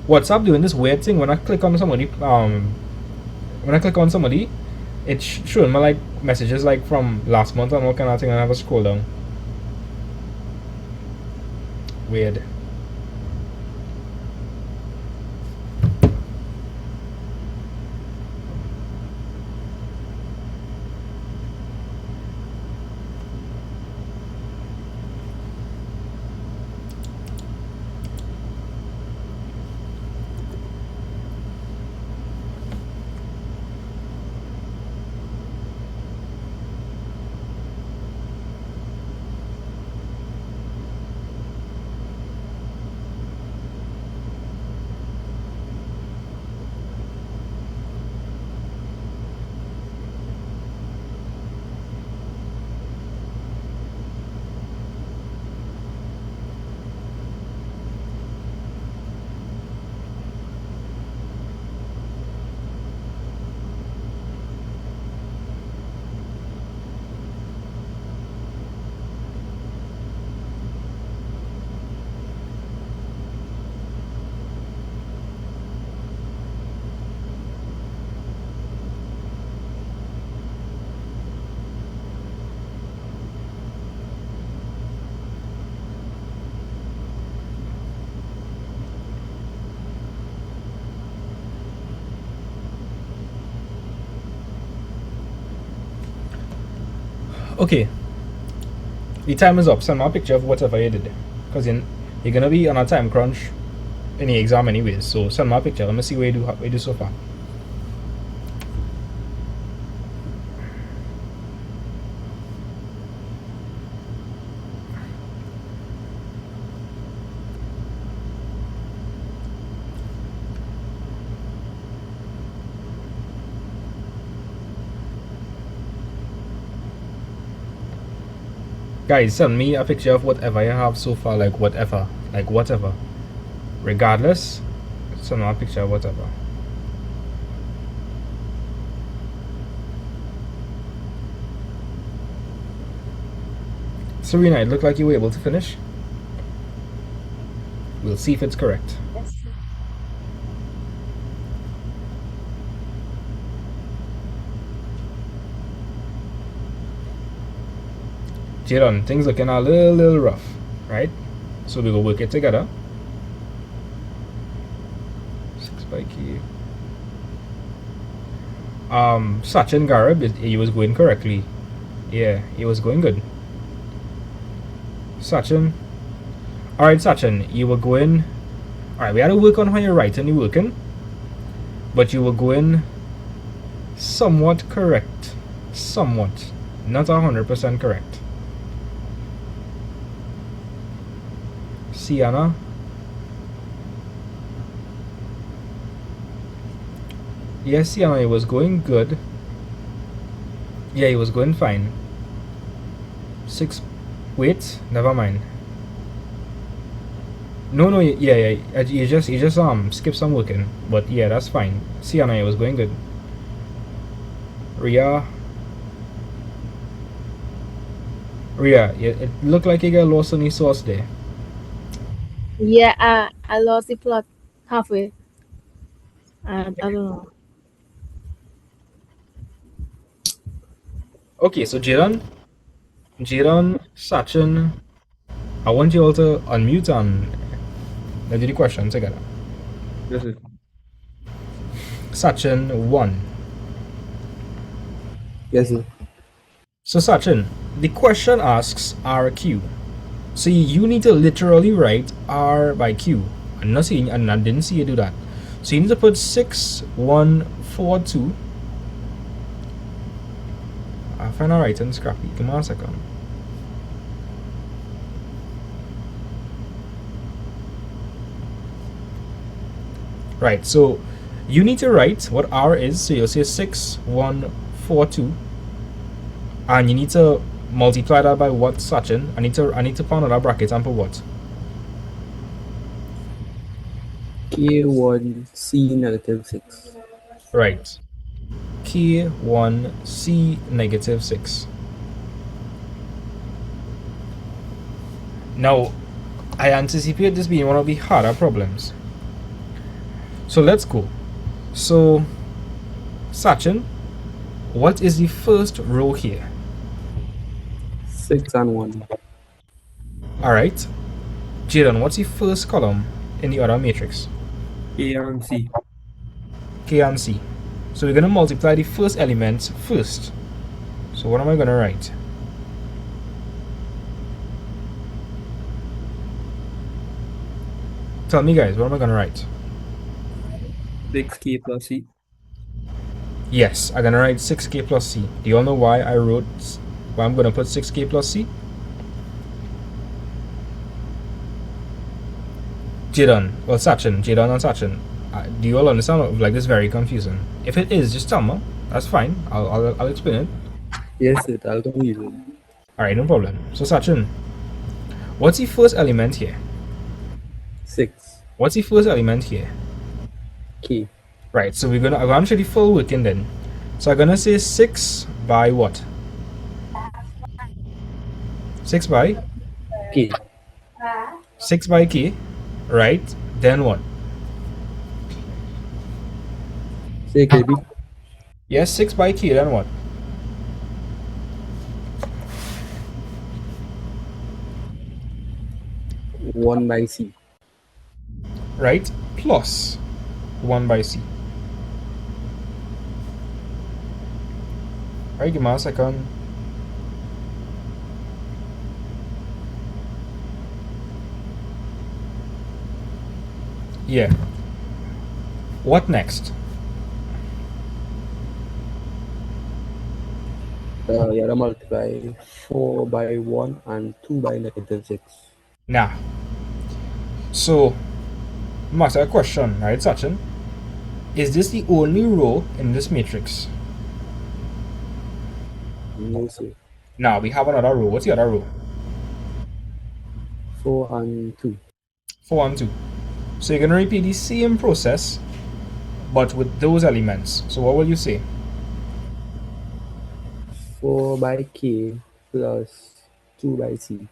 WhatsApp doing this weird thing when I click on somebody. When I click on somebody, it's showing me like messages like from last month and all kind of thing, and I have to scroll down. Weird. Okay, the time is up. Send me a picture of whatever you did, because you're gonna be on a time crunch in the exam anyways. So send me a picture. Let me see what you do so far. Guys, send me a picture of whatever you have so far, like whatever. Regardless, send me a picture of whatever. Serena, it looked like you were able to finish. We'll see if it's correct. Yes, sir. Jadon, things looking a little rough, right? So we go work it together. 6 by key. Sachin Garib, he was going correctly. Yeah, he was going good. Sachin. Alright, Sachin, you were going. Alright, we had to work on how you're writing, you're working. But you were going somewhat correct. Somewhat. Not 100% correct. Sienna. Yes, Sienna, it was going good. Yeah, it was going fine. 6. Wait, never mind. No, yeah. You just skip some working, but yeah, that's fine. Sienna, it was going good. Ria, yeah, it looked like you got lost in the sauce there. Yeah, I lost the plot halfway. I don't know. Okay, so Jiran, Sachin, I want you all to unmute and let's do the question together. Yes, sir. Sachin 1. Yes, sir. So Sachin, the question asks RQ. So you need to literally write R by Q. I'm not saying, and I didn't see you do that. So you need to put 6142. I find a writing scrappy. Give me a second. Right, so you need to write what R is. So you'll say 6142. And you need to multiply that by what, Sachin? I need to put another bracket and put what? K1C negative 6. Right. K1C negative 6. Now, I anticipate this being one of the harder problems. So let's go. So, Sachin, what is the first row here? 6 and 1. Alright. Jaden, what's the first column in the other matrix? A and C. K and C. So we're going to multiply the first element first. So what am I going to write? Tell me, guys, what am I going to write? 6K plus C. Yes, I'm going to write 6K plus C. Do you all know why why I'm going to put 6K plus C? Jaden and Sachin, do you all understand? Like, this is very confusing. If it is, just tell me. That's fine. I'll explain it. Yes, it. I'll come use it. Alright, no problem. So Sachin, what's the first element here? 6. What's the first element here? K. Right, so I'm gonna show the full working then. So I'm gonna say 6 by what? 6 by? K. 6 by K. Right, then what? Say KB. Yes, 6 by K, then what? One by C. Right, plus 1 by C. Right, give me a second. Yeah. What next? You gotta multiply 4 by 1 and 2 by -6. Nah. So, master a question, right, Sachin? Is this the only row in this matrix? No, sir. Now we have another row. What's the other row? 4 and 2. 4 and 2. So you're gonna repeat the same process, but with those elements. So what will you say? 4 by K plus 2 by C.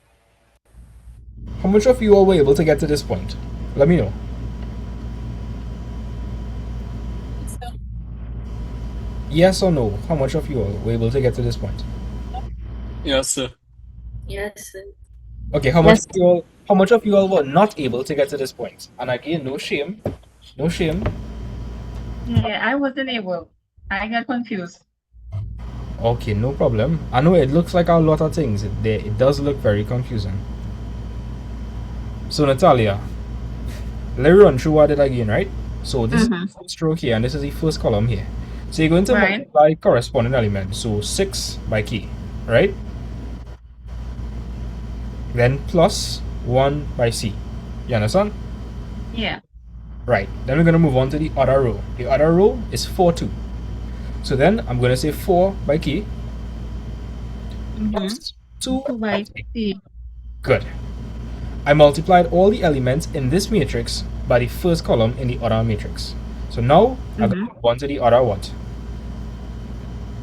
How much of you all were able to get to this point? Let me know. So, Yes or no? How much of you all were able to get to this point? Yes, sir. Yes, sir. Okay, how much of you all were not able to get to this point? And again, no shame. No shame. Yeah, I wasn't able. I got confused. Okay, no problem. I know it looks like a lot of things. It does look very confusing. So Natalia, let me run through what I did again, right? So this is the first row here, and this is the first column here. So you're going to Right. multiply corresponding elements. So 6 by K, right? Then plus 1 by C. You understand? Yeah. Right. Then we're going to move on to the other row. The other row is 4, 2. So then I'm going to say 4 by K plus 2 2 by C. Good. I multiplied all the elements in this matrix by the first column in the other matrix. So now I'm going to move on to the other what?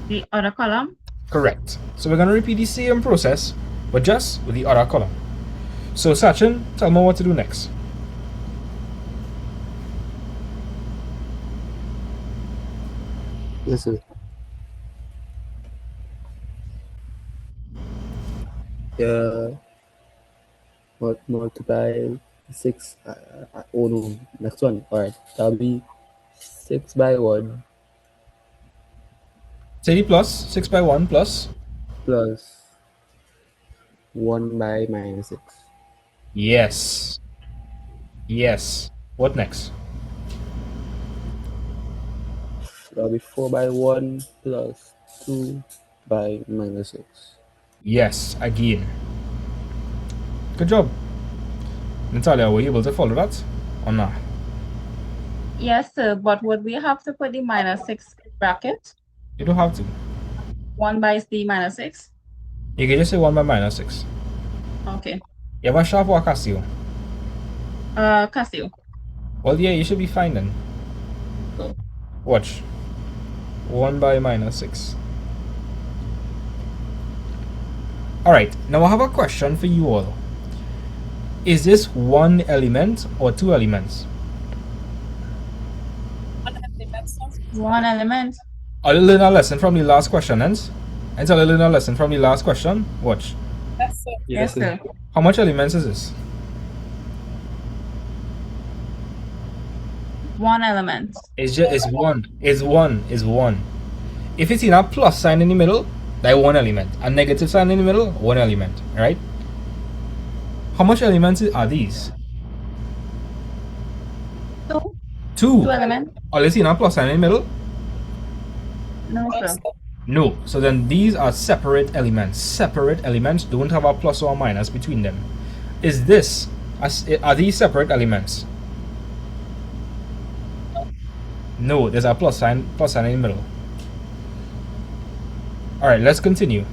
The other column. Correct. So we're going to repeat the same process, but just with the other column. So Sachin, tell me what to do next. Yes, sir. Multiply 6. Oh no, next one. Alright, that'll be 6 by 1 Say the plus, 6 by 1 plus. plus 1 by -6. Yes. Yes. What next? That'll be 4 by 1 plus 2 by -6. Yes, again. Good job. Natalia, were you able to follow that or not? Yes, sir. But would we have to put the -6 bracket? You don't have to. 1 by C -6? You can just say 1 by -6. Okay. You have a sharp or a Casio? Casio. Well, yeah, you should be fine then. Cool. Watch. 1 by -6. Alright, now I have a question for you all. Is this one element or two elements? One element, sir. One element. I'll learn a lesson from the last question, Hence. And I'll learn a lesson from the last question. Watch. Yes, sir. Yes, sir. How much elements is this? One element. It's just it's one. It's one. It's one. If it's in a plus sign in the middle, that's one element. A negative sign in the middle, one element. Right? How much elements are these? Two. Two. Two elements. Or let's see in a plus sign in the middle? No, No, sir. sir. No. So then these are separate elements. Separate elements don't have a plus or minus between them. Is this are these separate elements? No, there's a plus sign in the middle. Alright, let's continue.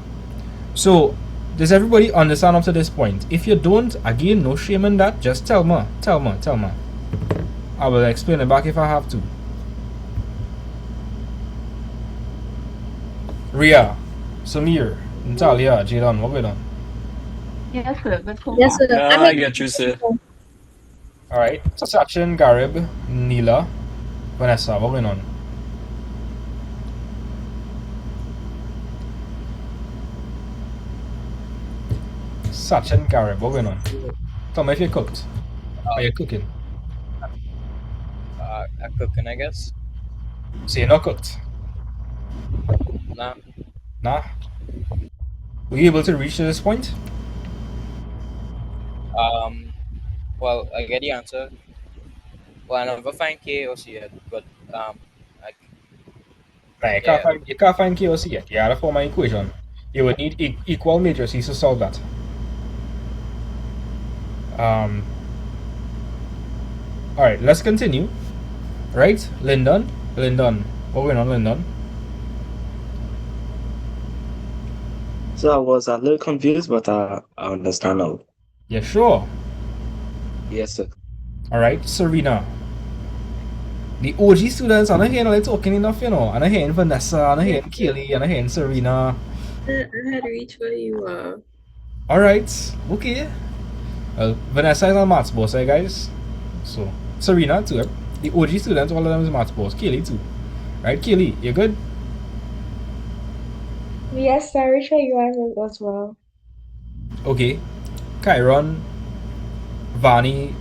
So does everybody understand up to this point? If you don't, again, no shame in that. Just tell me. I will explain it back if I have to. Ria, Samir, Natalia, Jadon, what we done? Yes, sir. Good call. Yes, sir. Yeah, I get you, sir. Alright, so Sachin, Garib, Neela, Vanessa, what going on? Sachin, Garib, what going on? Tell me if you cooked. Are you cooking? I'm cooking, I guess. So you're not cooked? Nah. Nah? Were you able to reach to this point? Well, I get the answer. Well, I never find K or C yet, but I, Nah, you can't find KOC yet. You gotta form an equation. You would need equal matrices to solve that. Alright, let's continue. Right? Lyndon, what going on, Lyndon? So I was a little confused, but I understand now. Yeah, sure. Yes, sir. Alright, Serena. The OG students are not hearing like talking enough, you know. I'm not hearing Vanessa, I'm not hearing Kaylee, I'm not hearing Serena. I had reached where you are. Alright, okay. Well, Vanessa is a maths boss, eh, guys? So, Serena too. The OG students, all of them is maths boss. Kaylee too. Right, Kaylee, you good? Yes, I reached where you are as well. Okay. Kyron, Vani,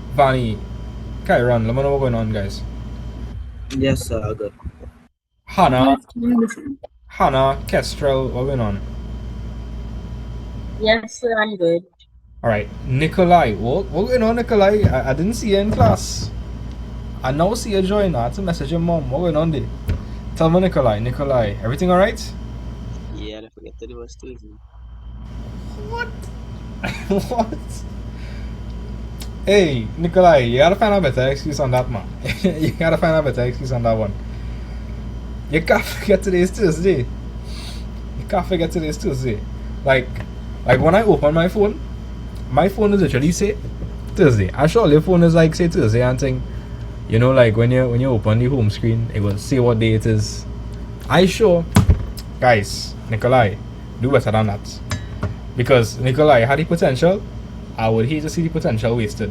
Kyron, let me know what's going on, guys. Yes, sir. Good. Hannah, Kestrel, what's going on? Yes, sir, I'm good. Alright, Nikolai, what's going on, Nikolai? I didn't see you in class. I now see you join. I had to message your mom. What's going on there? Tell me, Nikolai, everything alright? Yeah, I forget that it was Tuesday. What? What? Hey, Nikolai, you gotta find a better excuse on that, man. You gotta find a better excuse on that one. You can't forget today's Tuesday. Like when I open my phone is literally say Thursday. I'm sure your phone is like say Thursday and thing. You know, like when you open the home screen, it will say what day it is. I sure, guys, Nikolai, do better than that. Because Nikolai had the potential. I would hate to see the potential wasted,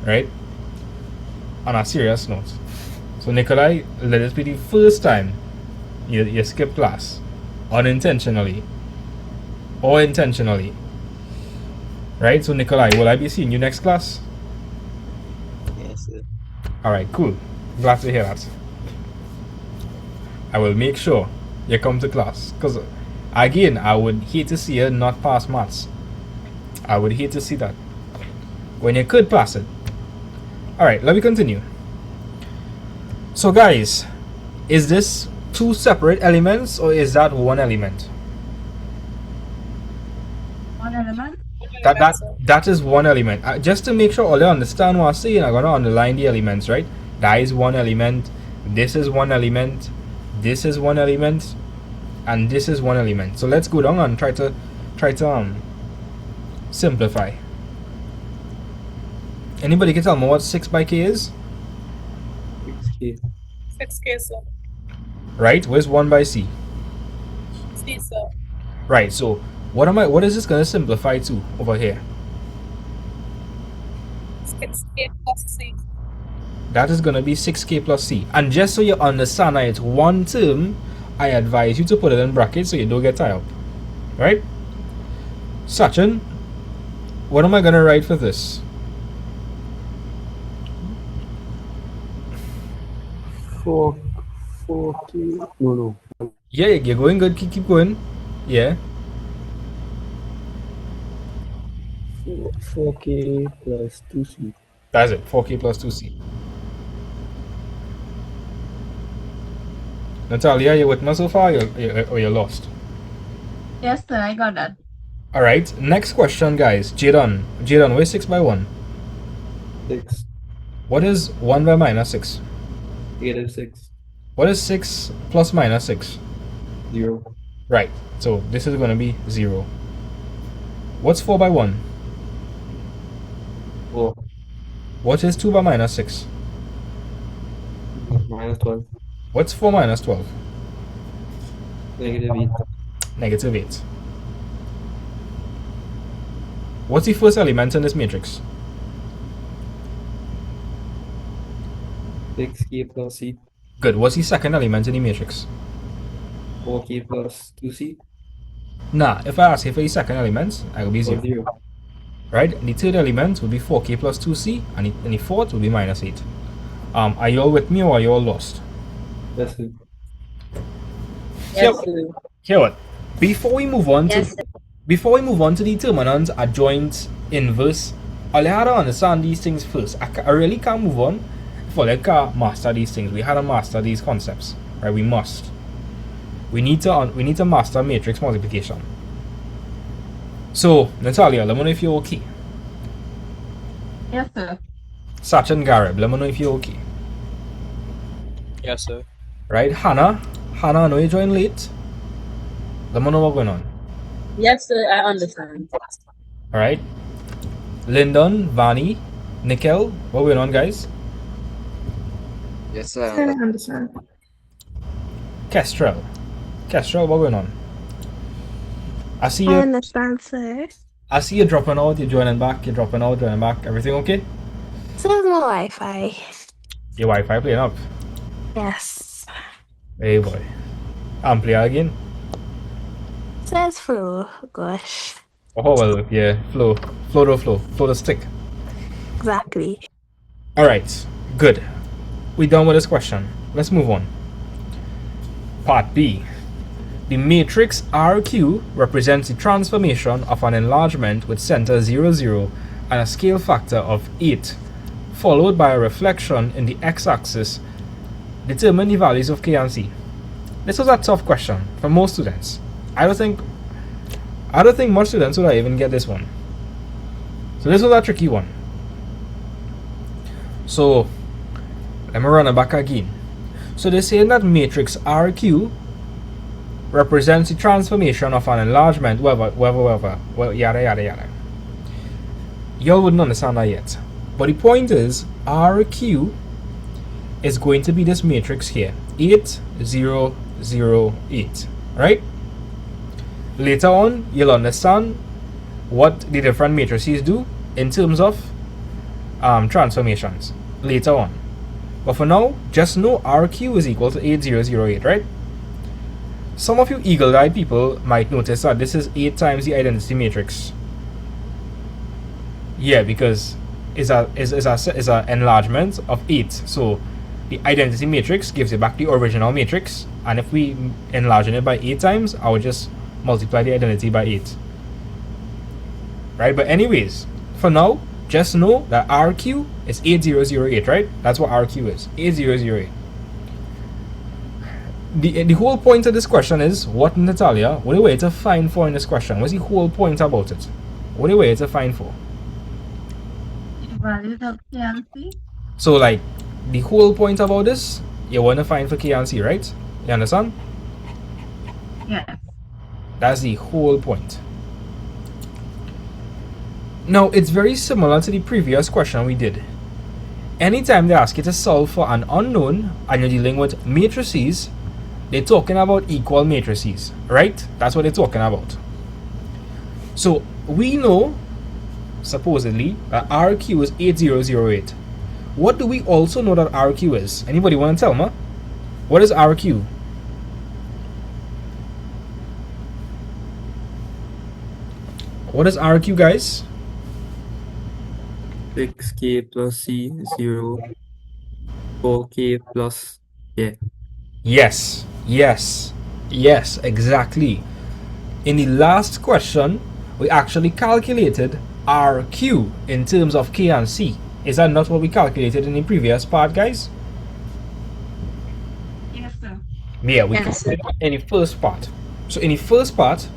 right? On a serious note. So Nikolai, let this be the first time you skip class unintentionally or intentionally. Right? So Nikolai, will I be seeing you next class? Yes, sir. Alright, cool. Glad to hear that. I will make sure you come to class. Because again, I would hate to see you not pass maths. I would hate to see that. When you could pass it. Alright, let me continue. So guys, is this two separate elements or is that one element? One element? That is one element. Just to make sure all you understand what I'm saying, I'm gonna underline the elements, right? That is one element. This is one element. This is one element, and this is one element. So let's go down and try to simplify. Anybody can tell me what 6 by k is? 6K. 6K, sir. Right? Where's 1 by c? C, sir. Right. So what is this gonna simplify to over here? 6K plus C. That is going to be 6K plus C. And just so you understand that it's one term, I advise you to put it in brackets so you don't get tired. Right? Sachin, what am I going to write for this? 4K. No. Yeah, you're going good. Keep going. Yeah. 4K plus 2C. That's it. 4K plus 2C. Natalia, you with me so far or you're lost? Yes, sir, I got that. Alright, next question, guys. Jadon, where's 6 by 1? 6. What is 1 by minus 6? 8 and 6. What is 6 plus minus 6? 0. Right, so this is going to be 0. What's 4 by 1? 4. What is 2 by minus 6? Minus 12. What's 4 minus 12? Negative 8. Negative 8. What's the first element in this matrix? 6K plus C. Good. What's the second element in the matrix? 4K plus 2C. Nah, if I ask you for the second element, I will be 0. 0. Right? And the third element would be 4K plus 2C, and the fourth would be minus 8. Are you all with me or are you all lost? Yes, sir. Here what? Before we move on to determinant, adjoint, inverse, I'll have to understand these things first. I really can't move on before I can master these things. We had to master these concepts, right? We must. We need to master matrix multiplication. So, Natalia, let me know if you're okay. Yes, sir. Sachin Garib, let me know if you're okay. Yes, sir. Right? Hannah, I know you joined late. Let me know what's going on. Yes, sir, I understand. Alright. Lyndon, Vani, Nikhil, what going on, guys? Yes, sir. I understand. Kestrel, what going on? I see I you. understand, sir. I see you dropping out. You're joining back. You're dropping out, joining back. Everything okay? This is my Wi-Fi. Your Wi-Fi playing up. Yes. Hey boy. I'm playing again. Says flow. Gosh. Oh well, yeah. Flow the stick. Exactly. All right. Good. We done with this question. Let's move on. Part B. The matrix RQ represents the transformation of an enlargement with center 0, 0 and a scale factor of 8, followed by a reflection in the x-axis. Determine the values of K and C. This was a tough question for most students. I don't think most students would even get this one. So this was a tricky one. So let me run it back again. So they're saying that matrix RQ represents the transformation of an enlargement, whatever, yada yada yada. Y'all wouldn't understand that yet. But the point is, RQ is going to be this matrix here, 8, 0, 0, 8. Right? Later on, you'll understand what the different matrices do in terms of transformations. Later on. But for now, just know RQ is equal to 8008, right? Some of you eagle-eyed people might notice that this is 8 times the identity matrix. Yeah, because it's a enlargement of 8. So the identity matrix gives you back the original matrix, and if we enlarge it by 8 times, I would just multiply the identity by 8. Right? But anyways, for now, just know that RQ is 8008, right? That's what RQ is, 8008. The whole point of this question is, what, Natalia, what are you to find for in this question? What's the whole point about it? What are you to find for? The values of K and C? So, like, the whole point about this, you want to find for K and C, right? You understand? Yes. That's the whole point. Now, it's very similar to the previous question we did. Anytime they ask you to solve for an unknown and you're dealing with matrices, they're talking about equal matrices, right? That's what they're talking about. So we know supposedly, that RQ is 8008. What do we also know that RQ is? Anybody want to tell me? What is RQ? What is RQ, guys? 6K plus C 0. 4K plus K. Yes, exactly. In the last question, we actually calculated RQ in terms of K and C. Is that not what we calculated in the previous part, guys? Yes, sir. Yeah, we Yes, sir. calculated in the first part. So in the first part,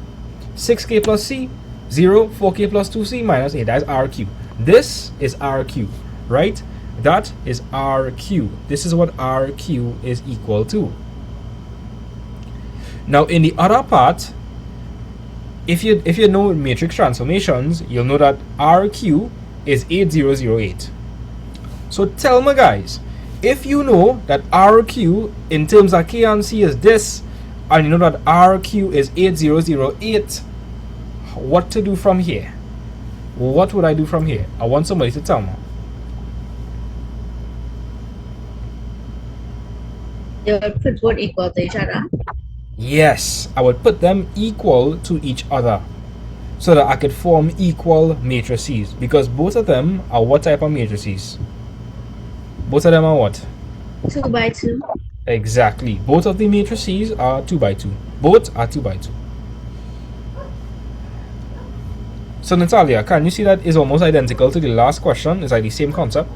6K plus C, 0, 4K plus 2C minus 8. That is RQ. This is RQ, right? That is RQ. This is what RQ is equal to. Now in the other part, if you know matrix transformations, you'll know that RQ is 8008. So tell me, guys, if you know that RQ in terms of K and C is this, and you know that RQ is 8008, what to do from here? What would I do from here? I want somebody to tell me. You would put both equal to each other. Yes, I would put them equal to each other so that I could form equal matrices, because both of them are what type of matrices? Both of them are what? 2 by 2. Exactly. Both of the matrices are 2 by 2. Both are 2 by 2. So Natalia, can you see that is almost identical to the last question? It's like the same concept.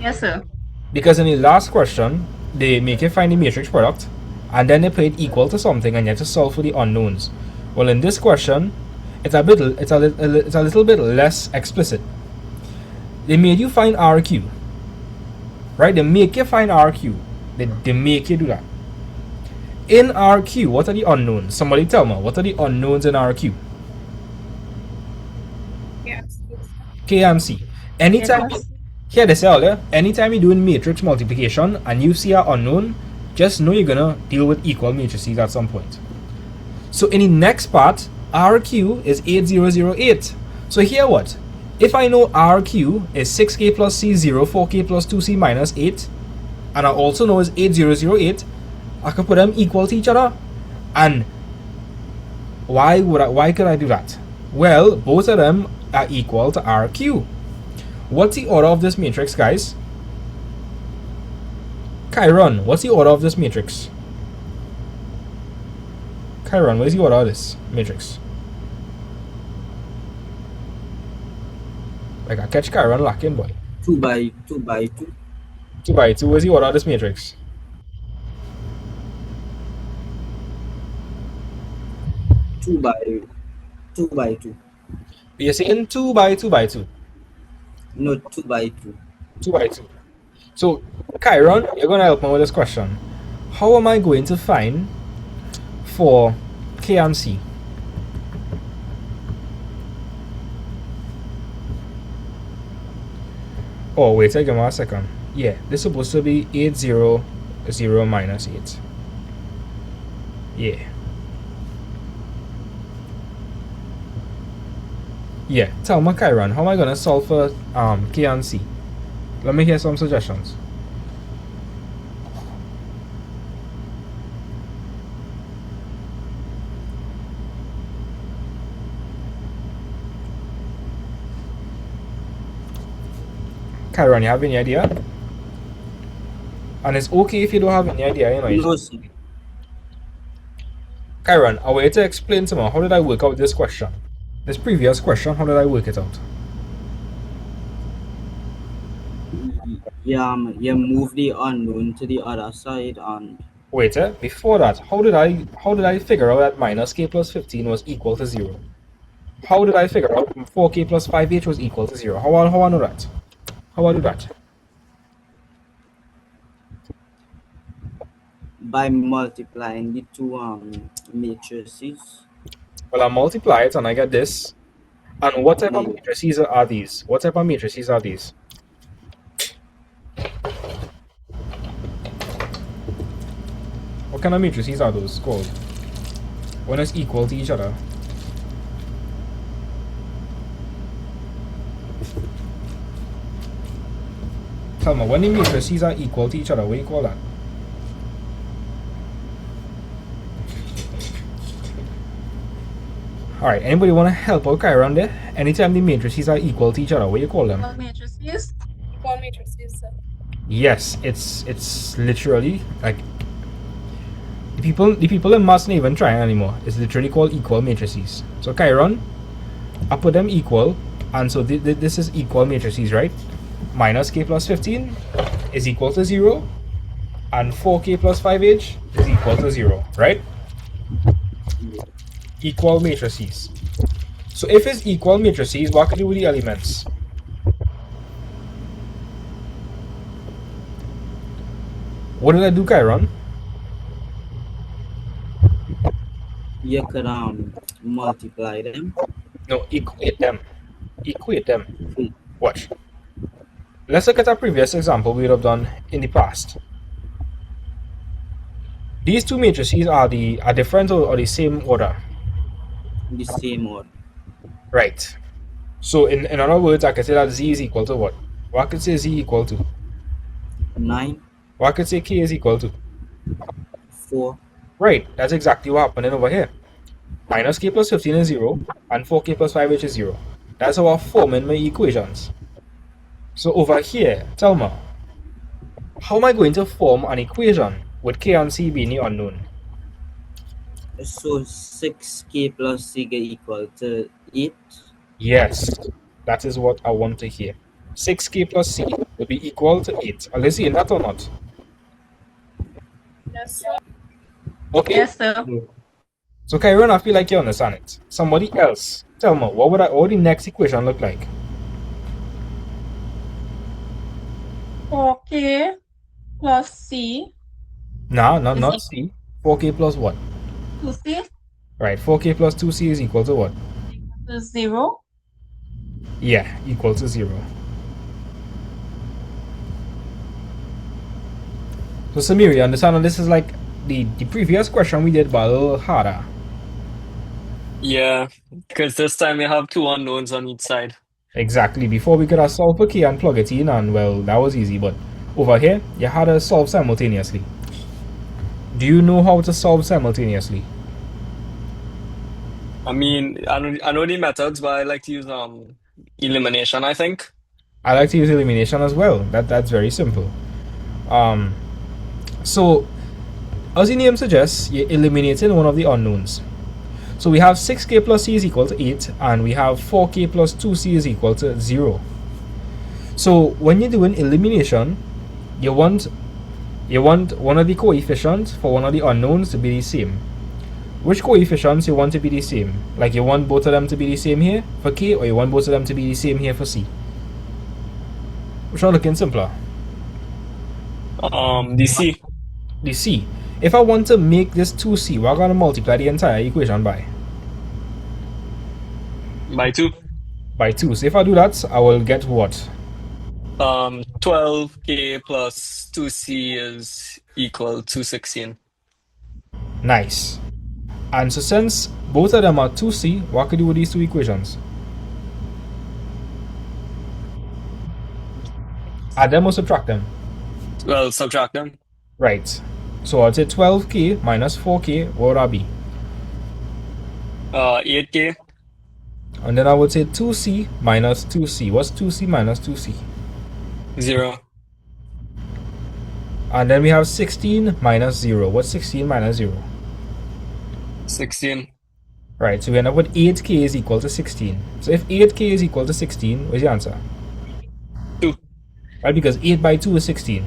Yes, sir. Because in the last question, they make you find the matrix product, and then they put it equal to something, and you have to solve for the unknowns. Well, in this question, it's a little bit less explicit. They made you find RQ, right? They make you find RQ. They make you do that. In RQ, what are the unknowns? Somebody tell me, what are the unknowns in RQ? Yes. K and C. Anytime, here they say earlier, anytime you're doing matrix multiplication and you see an unknown, just know you're gonna deal with equal matrices at some point. So in the next part, RQ is 8008. So here what? If I know RQ is 6K plus C 0, 4K plus 2C minus 8, and I also know is 8008, I can put them equal to each other. And why could I do that? Well, both of them are equal to RQ. What's the order of this matrix, guys? Chiron, what's the order of this matrix? Chiron, where's the order of this matrix? Like I catch Chiron lacking, boy. 2 by 2. 2 by 2, where's the order of this matrix? 2 by 2. You're saying 2 by 2 by 2. No, 2 by 2. 2 by 2. So, Chiron, you're going to help me with this question. How am I going to find for K and C? Oh, wait, give me a second. Yeah, this is supposed to be 800 minus 8. Yeah. Yeah, tell me, Chiron, how am I going to solve for K and C? Let me hear some suggestions. Chiron, you have any idea? And it's okay if you don't have any idea, you know. No, sir. Chiron, I want you to explain to me, how did I work out this question? This previous question, how did I work it out? You move the unknown to the other side and Wait, before that, how did I figure out that minus K plus 15 was equal to 0? How did I figure out 4K plus 5H was equal to 0? How I know that? How I do that? by multiplying the two matrices. Well, I multiply it and I get this. And what type of matrices are these? What type of matrices are these? What kind of matrices are those called? When it's equal to each other. tell me, when the matrices are equal to each other, what do you call that? Alright, anybody want to help out Kyron there? Anytime the matrices are equal to each other, what do you call them? Equal matrices. Equal matrices, sir. Yes, it's literally like the people in maths not even trying anymore. It's literally called equal matrices. So Chiron, I put them equal, and so this is equal matrices, right? Minus k plus 15 is equal to 0, and 4k plus 5h is equal to 0, right? Equal matrices. So if it's equal matrices, what can I do with the elements? What did I do, Chiron? You could multiply them. No, equate them. Equate them. Watch. Let's look at a previous example we would have done in the past. These two matrices are different or the same order? The same order. Right. So in other words, I can say that z is equal to what? What I could say z equal to? 9. What I could say k is equal to? 4. Right. That's exactly what happened over here. Minus k plus 15 is 0, and 4k plus 5h is 0. That's how I'm forming my equations. So over here, tell me, how am I going to form an equation with k and c being the unknown? So 6k plus c get equal to 8. Yes, that is what I want to hear. 6k plus c will be equal to 8. Are you seeing that or not? Yes, sir. Okay. Yes, sir. So Kyron, I feel like you understand it. Somebody else, tell me, what would the next equation look like? 4k plus c. Nah, not c. 4k plus what? 2c. Right, 4k plus 2c is equal to what? To 0. Yeah, equal to 0. So Samir, you understand this is like the previous question we did, but a little harder. Yeah, because this time we have two unknowns on each side. Exactly. Before we could have solved for k and plug it in, and well, that was easy. But over here, you had to solve simultaneously. Do you know how to solve simultaneously? I mean, I know the methods, but I like to use elimination, I think. I like to use elimination as well. That's very simple. So as the name suggests, you're eliminating one of the unknowns. So we have 6k plus c is equal to 8, and we have 4k plus 2c is equal to 0. So when you're doing elimination, you want one of the coefficients for one of the unknowns to be the same. Which coefficients you want to be the same? Like you want both of them to be the same here for k, or you want both of them to be the same here for c? Which one looking simpler? The c. The c. If I want to make this 2c, we're going to multiply the entire equation by? By 2. By 2. So if I do that, I will get what? 12k plus 2c is equal to 16. Nice. And so since both of them are 2c, what could you do with these two equations? Add them or subtract them? Well, subtract them. Right. So I'll say 12k minus 4k, what would that be? 8k. And then I would say 2c minus 2c. What's 2c minus 2c? 0. And then we have 16 minus 0. What's 16 minus 0? 16. Right, so we end up with 8k is equal to 16. So if 8k is equal to 16, what's the answer? 2. Right, because 8 by 2 is 16.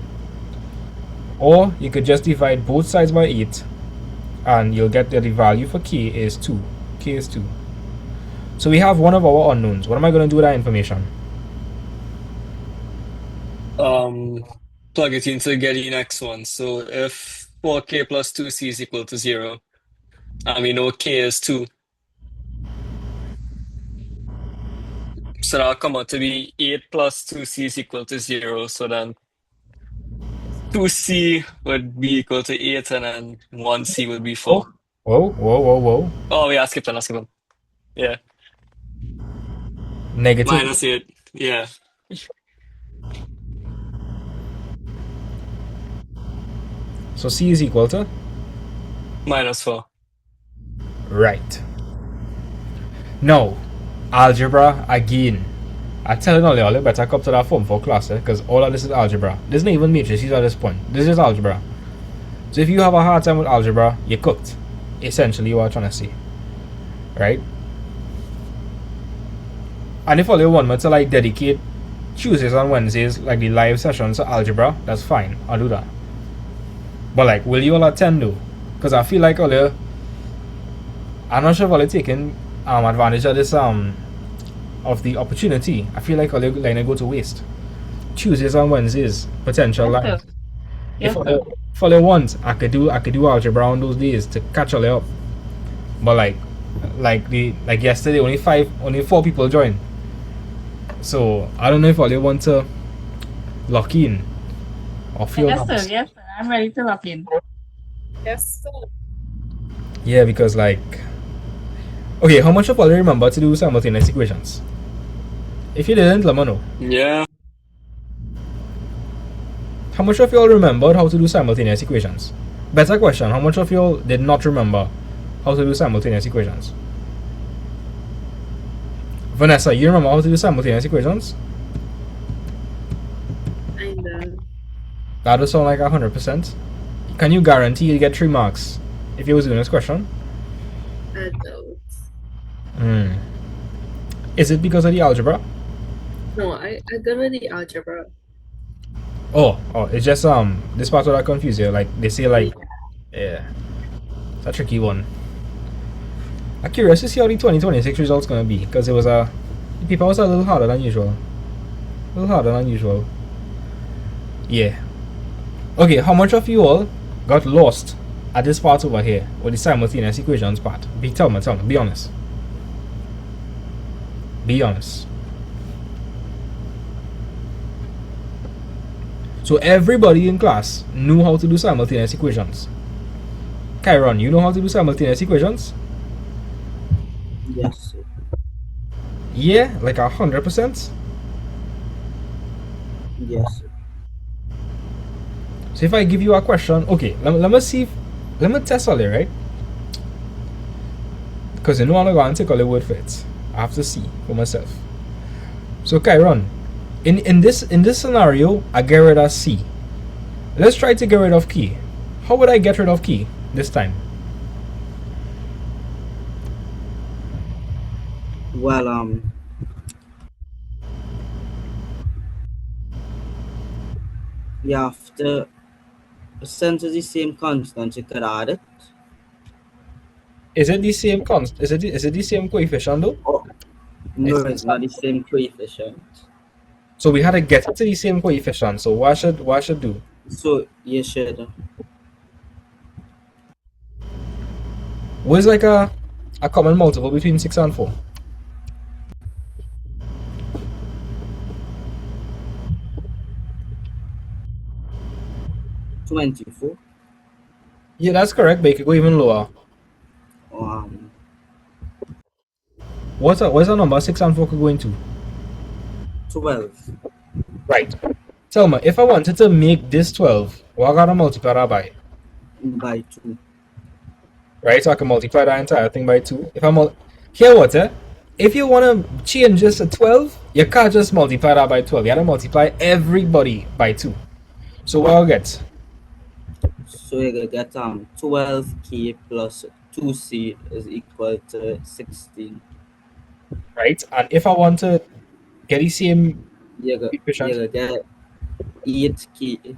Or you could just divide both sides by 8, and you'll get that the value for k is 2. K is 2. So we have one of our unknowns. What am I going to do with that information? Plug it in to get the next one. So if 4k plus 2c is equal to 0, and we know k is 2, so that'll come out to be 8 plus 2c is equal to 0. So then 2c would be equal to 8, and then 1c would be 4. Whoa. Oh, yeah, I skipped one. Yeah. Negative. Minus 8. Yeah. So C is equal to? -4. Right. Now, algebra again. I tell you all better come to that form for class, because all of this is algebra. This isn't even matrices at this point. This is algebra. So if you have a hard time with algebra, you're cooked. Essentially, what I'm trying to say. Right? And if all you want me to like dedicate Tuesdays and Wednesdays, like the live sessions to algebra, that's fine. I'll do that. But like, will you all attend though? Because I feel like all you, I'm not sure if all you taking advantage of this of the opportunity. I feel like all you like go to waste. Tuesdays and Wednesdays, potential Yes, live. sir. If Yes, all sir. you, if all you want, I could do algebra on those days to catch all you up. But like yesterday, only 4 people joined. So I don't know if all you want to lock in or feel Yes, nice. sir. Yes, sir. I'm ready to lock in. Yes, sir. Yeah, because like, okay, how much of all you remember to do simultaneous equations? If you didn't, let me know. Yeah. How much of y'all remembered how to do simultaneous equations? Better question, how much of y'all did not remember how to do simultaneous equations? Vanessa, you remember how to do simultaneous equations? Kinda. That does sound like 100%. Can you guarantee you get 3 marks if you was doing this question? I don't. Hmm. Is it because of the algebra? No, I got rid of the algebra. Oh, it's just this part where I confuse you. Like they say like, yeah, it's a tricky one. I'm curious to see how the 2026 results gonna be because it was the paper was a little harder than usual. A little harder than usual. Yeah. Okay, how much of you all got lost at this part over here with the simultaneous equations part? Tell me, be honest. Be honest. So everybody in class knew how to do simultaneous equations. Kyron, you know how to do simultaneous equations? Yes, sir. Yeah, like 100%. Yes, sir. So if I give you a question, okay, let me see, let me test all it, right? Because you know I'm not going to take all the word for it. I have to see for myself. So Kyron, in this scenario, I get rid of C. Let's try to get rid of key. How would I get rid of key this time? Well, you have to, since it's the same constant, you could add it. Is it the same is it the same coefficient though? Oh, no, it's not the same coefficient. So we had to get it to the same coefficient. So what should do? So you should. What is like a common multiple between 6 and 4? $24. Yeah, that's correct, but it could go even lower. What's a number 6 and 4 could go into? 12. Right. Tell me, if I wanted to make this 12, what I gotta multiply that by? By 2. Right, so I can multiply that entire thing by 2. If I here what, if you wanna change this to 12, you can't just multiply that by 12. You gotta multiply everybody by 2. So what I'll get? So you gonna get 12k plus 2c is equal to 16. Right, and if I want to get the same You gonna get 8k.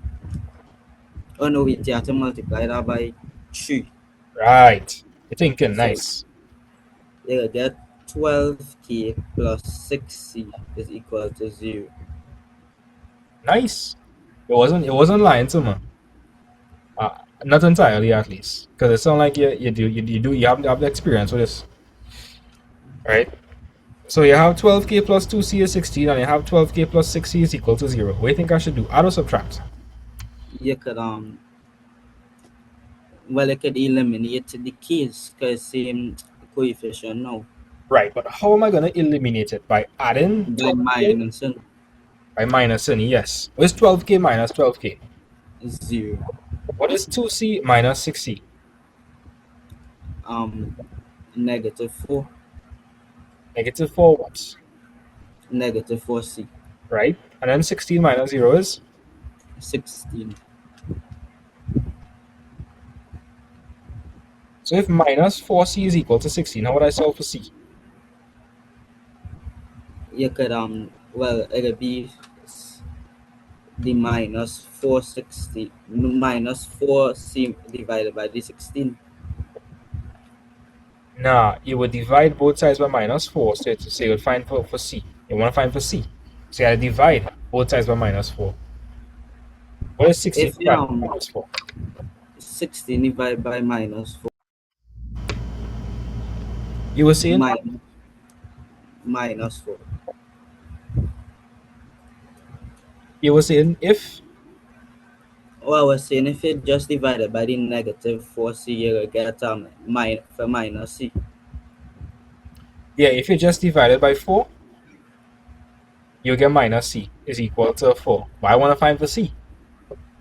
Oh no, wait, you have to multiply that by 3. Right. You're thinking, nice. You gonna get 12k plus 6c is equal to 0. Nice. It wasn't lying to me. Not entirely, at least, because it sounds like you have the experience with this, right? So you have 12k plus 2c is 16, and you have 12k plus 6c is equal to 0. What do you think I should do? Add or subtract? You could well, you could eliminate the k's because same coefficient now. Right, but how am I gonna eliminate it? By adding? By minusing. By minusing, yes. What's 12k minus 12k? 0. What is 2c minus 6c? -4. -4 what? -4c. Right? And then 16 minus 0 is? 16. So if minus 4c is equal to 16, how would I solve for c? You could well, it'll be the minus 4c divided by the 16. Nah, you would divide both sides by -4, so you would find for c. You want to find for c. So you gotta divide both sides by -4. What is 16 If divided by -4? 16 divided by -4, You were saying? -4. You were saying if? Oh, I was saying if you just divide it by the -4c, you'll get for minus c. Yeah, if you just divide it by 4, you get minus c is equal to 4. But I want to find for c.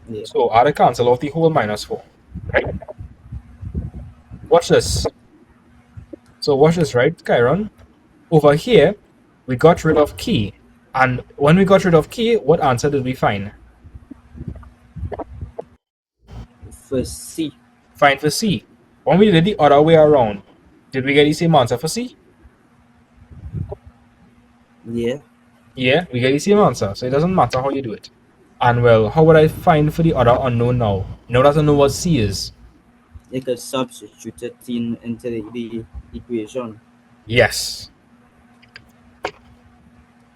Yeah. So I had to cancel off the whole -4. Right? Watch this. So watch this, right, Chiron? Over here, we got rid of key. And when we got rid of key, what answer did we find? For c. Find for c. When we did the other way around, did we get the same answer for c? Yeah. Yeah, we get the same answer. So it doesn't matter how you do it. And well, how would I find for the other unknown now? Now that I know what c is. You could substitute it into the equation. Yes.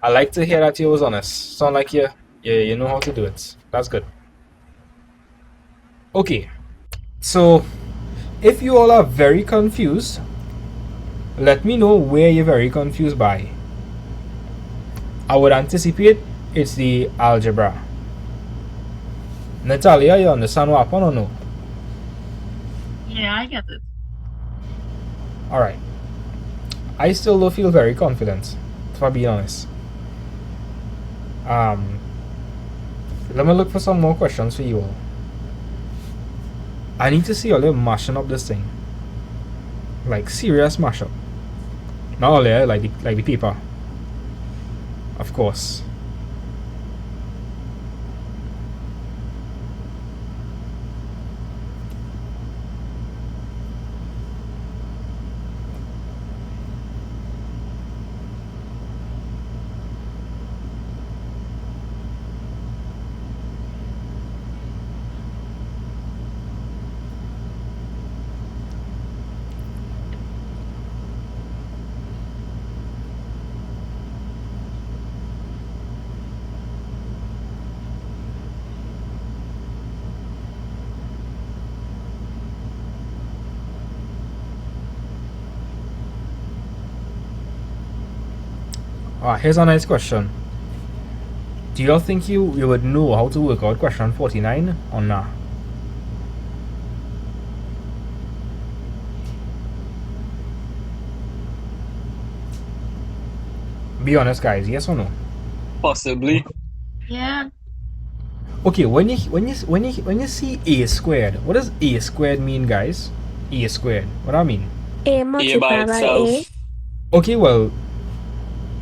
I like to hear that you was honest. Sound like you know how to do it. That's good. Okay. So if you all are very confused, let me know where you're very confused by. I would anticipate it's the algebra. Natalia, you understand what happened or no? Yeah, I get it. Alright. I still don't feel very confident, if I'm being honest. Let me look for some more questions for you all. I need to see all you mashing up this thing. Like serious mashup. Not only like the paper. Of course. Here's a nice question. Do y'all think you would know how to work out question 49 or not? Be honest, guys. Yes or no? Possibly. Yeah. Okay. When you see a squared, what does a squared mean, guys? A squared. What do I mean? A A by multiplied by A. itself. Okay. Well,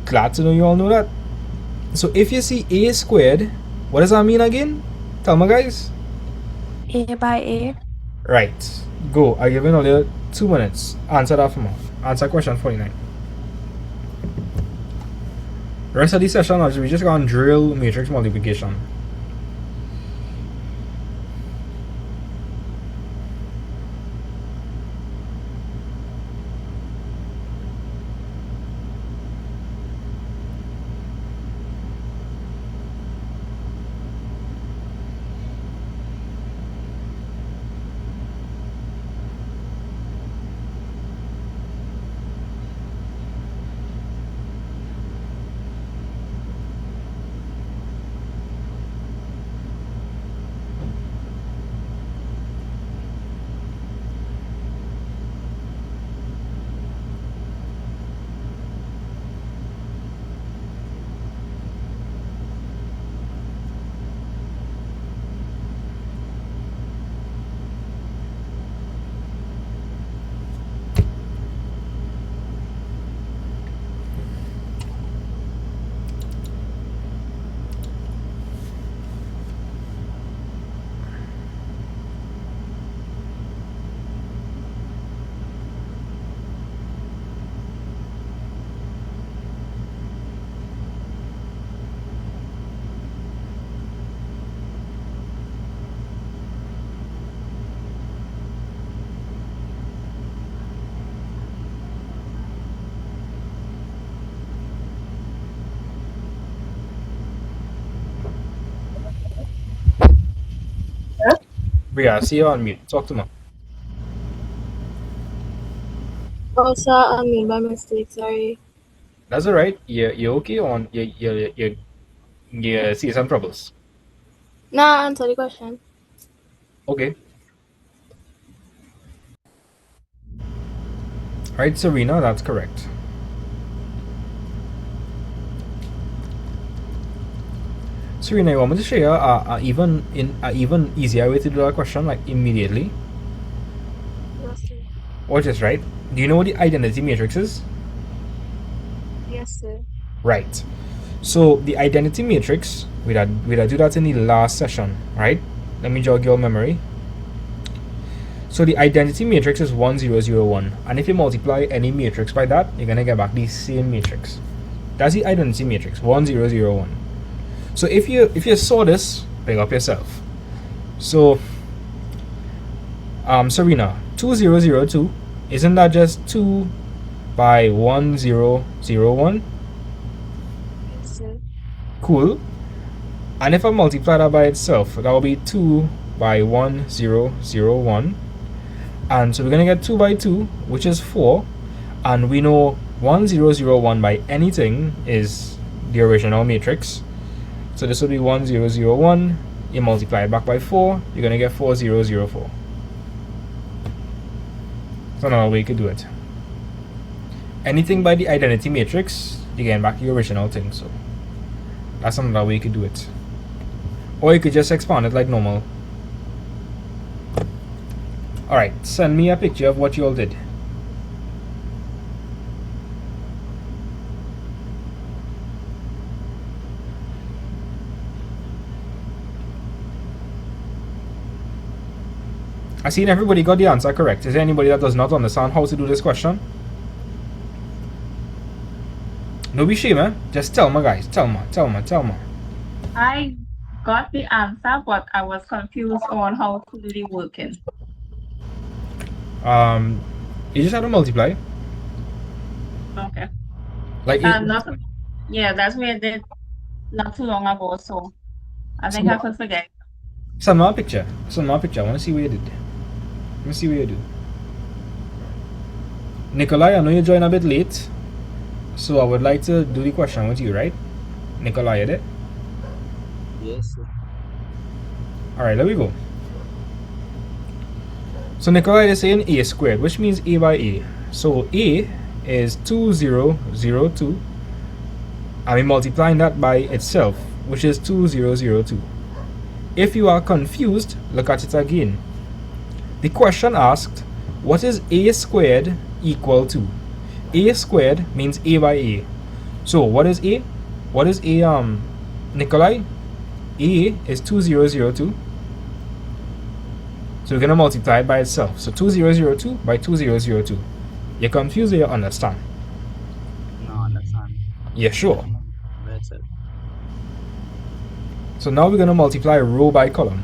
glad to know you all know that. So if you see a squared, what does that mean again? Tell me, guys. A by A. Right. Go. I give you another 2 minutes. Answer that for me. Answer question 49. The rest of the session, we just gonna drill matrix multiplication. Ria, see you on mute. Talk to me. Oh, sir, I made by mistake. Sorry. That's all right. You're okay on you see some troubles. Nah, answer the question. Okay. Right, Serena, that's correct. Serena, you want me to show you even easier way to do that question, like immediately? Yes, sir. Watch this, right? Do you know what the identity matrix is? Yes, sir. Right. So the identity matrix, we had do that in the last session, right? Let me jog your memory. So the identity matrix is 1001, and if you multiply any matrix by that, you're gonna get back the same matrix. That's the identity matrix, 1001. So if you saw this, pick up yourself. So Serena, 2002, isn't that just 2 by 1001? Yes, sir. Cool. And if I multiply that by itself, that will be 2 by 1001. And so we're going to get 2 by 2, which is 4. And we know 1001 by anything is the original matrix. So this will be 1001. You multiply it back by 4, you're going to get 4004. So another way you could do it. Anything by the identity matrix, you get back the original thing. So that's another way you could do it. Or you could just expand it like normal. Alright, send me a picture of what you all did. I seen everybody got the answer correct. Is there anybody that does not understand how to do this question? No be shame, eh? Just tell me, guys. Tell me. I got the answer, but I was confused on how to do the working. You just have to multiply. Okay. Like Yeah, that's what I did not too long ago, so I think I could forget. Send me a picture. I want to see what you did. Let me see what you do. Nikolai, I know you joined a bit late, so I would like to do the question with you, right? Nikolai, you there? Yes, sir. Alright, there we go. So Nikolai is saying a squared, which means a by a. So a is 2002, and we're multiplying that by itself, which is 2002. If you are confused, look at it again. The question asked, what is a squared equal to? A squared means a by a. So what is a? What is a, Nikolai? A is 2002. So we're going to multiply it by itself. So 2002 by 2002. You're confused or you understand? No, understand. Yeah, sure. Yes, sir. So now we're going to multiply row by column.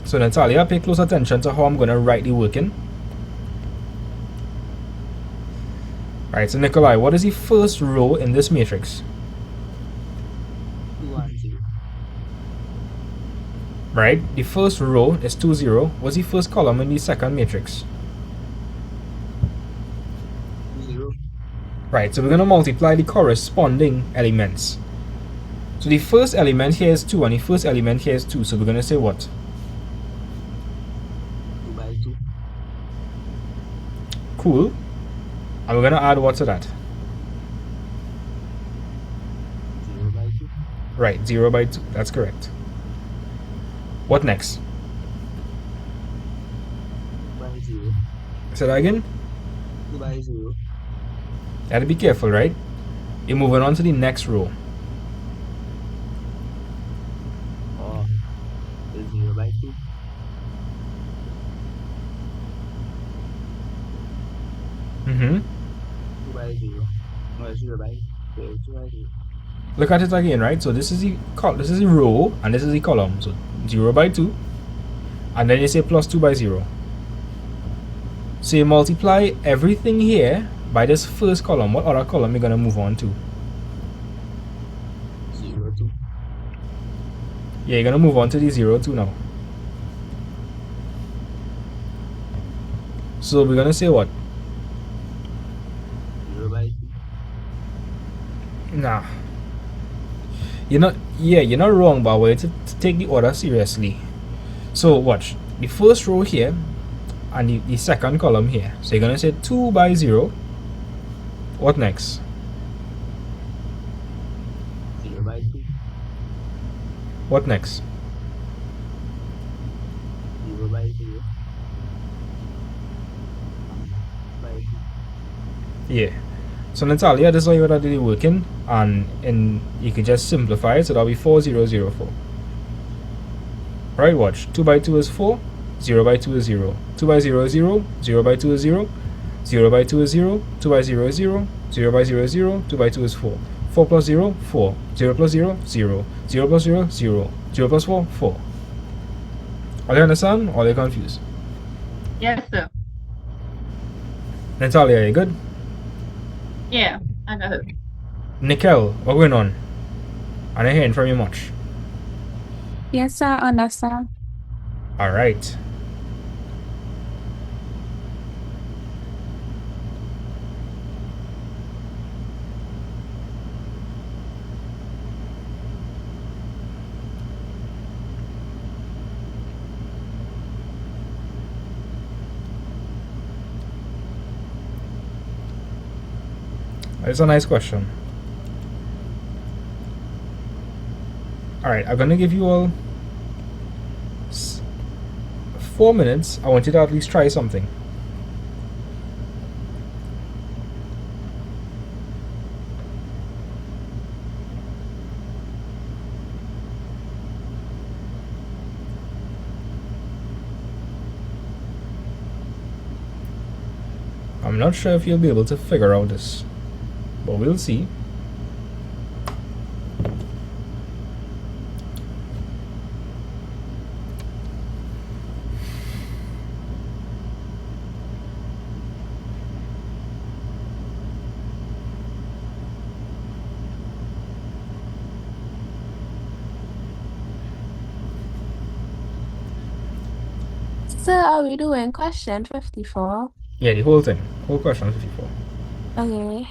So Natalia, pay close attention to how I'm going to write the working. Alright, so Nikolai, what is the first row in this matrix? 2 and 0. Right, the first row is 2, 0. What's the first column in the second matrix? 0. Right, so we're going to multiply the corresponding elements. So the first element here is 2 and the first element here is 2. So we're going to say what? 2 by 2. Cool. And we're going to add what to that? 0 by 2. Right, 0 by 2. That's correct. What next? 2 by 0. Say that again? 2 by 0. You have to be careful, right? You're moving on to the next row. Oh, it's 0 by 2. Mm-hmm. 2 by 0. No, it's 0 by 2. 2 by 0. Look at it again, right? So this is the row and this is the column. So 0 by 2. And then you say plus 2 by 0. So you multiply everything here by this first column. What other column you're going to move on to? 0, 2. Yeah, you're going to move on to the 0, 2 now. So we're gonna say what? 0/2. Nah. You're not wrong, but we're to take the order seriously. So watch. The first row here and the second column here. So you're gonna say 2 by 0. What next? 0/2. What next? 0/0. By 2. Yeah. So Natalia, this is how you're really working, and you can just simplify it, so that'll be 4004. Right, watch. 2 by 2 is 4, 0 by 2 is 0. 2 by 0 is 0, 0 by 2 is 0, 0 by 2 is 0, 2 by 0 is 0, 0 by 0 is 0, 2 by 2 is 4. 4 plus 0, 4. 0 plus 0, 0. 0 plus 0, 0. 0 plus 4, 4. Are you understand, or are you confused? Yes, sir. Natalia, you good? Yeah, I got it. Nickel, what's going on? I'm not hearing from you much. Yes, sir, understand. Alright. It's a nice question. Alright, I'm gonna give you all 4 minutes. I want you to at least try something. I'm not sure if you'll be able to figure out this, but we'll see. So are we doing question 54? Yeah, the whole thing. Whole question 54. Okay.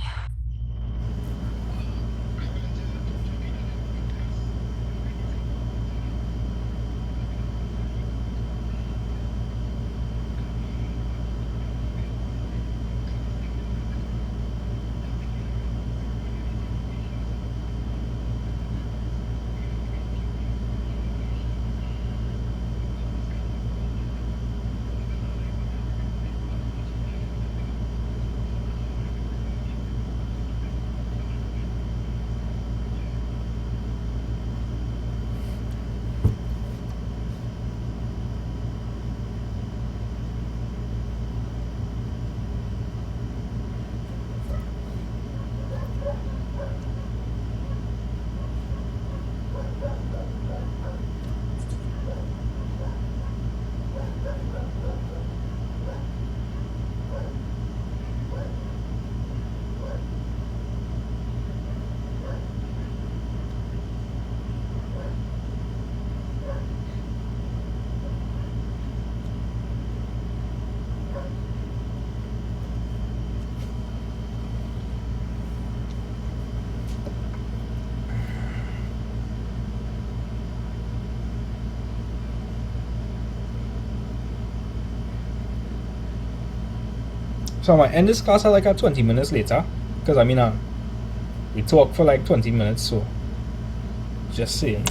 So I'm gonna end this class at like 20 minutes later, because I mean, we talked for like 20 minutes, so just saying.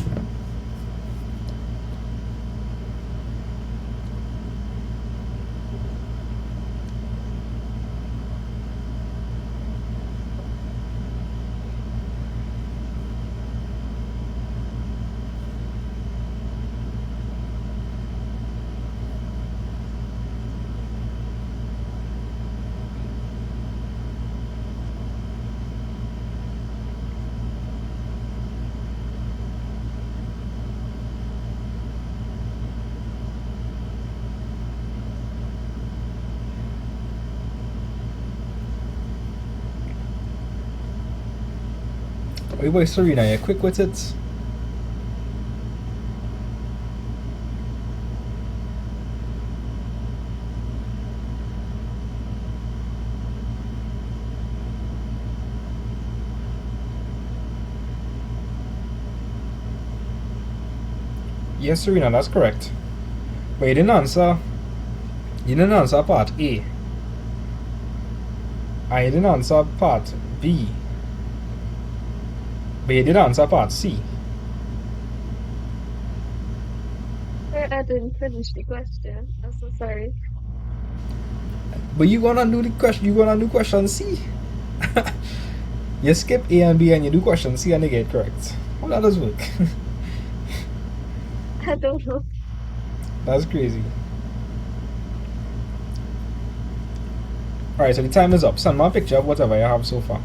Hey boy, Serena, you quick with it? Yes, Serena, that's correct. But you didn't answer. You didn't answer part A. And you didn't answer part B. But you did answer part C. I didn't finish the question. I'm so sorry. But you gonna do the question. You gonna do question C. You skip A and B and you do question C and they get correct. How that does work? I don't know. That's crazy. Alright, so the time is up. Send me a picture of whatever you have so far.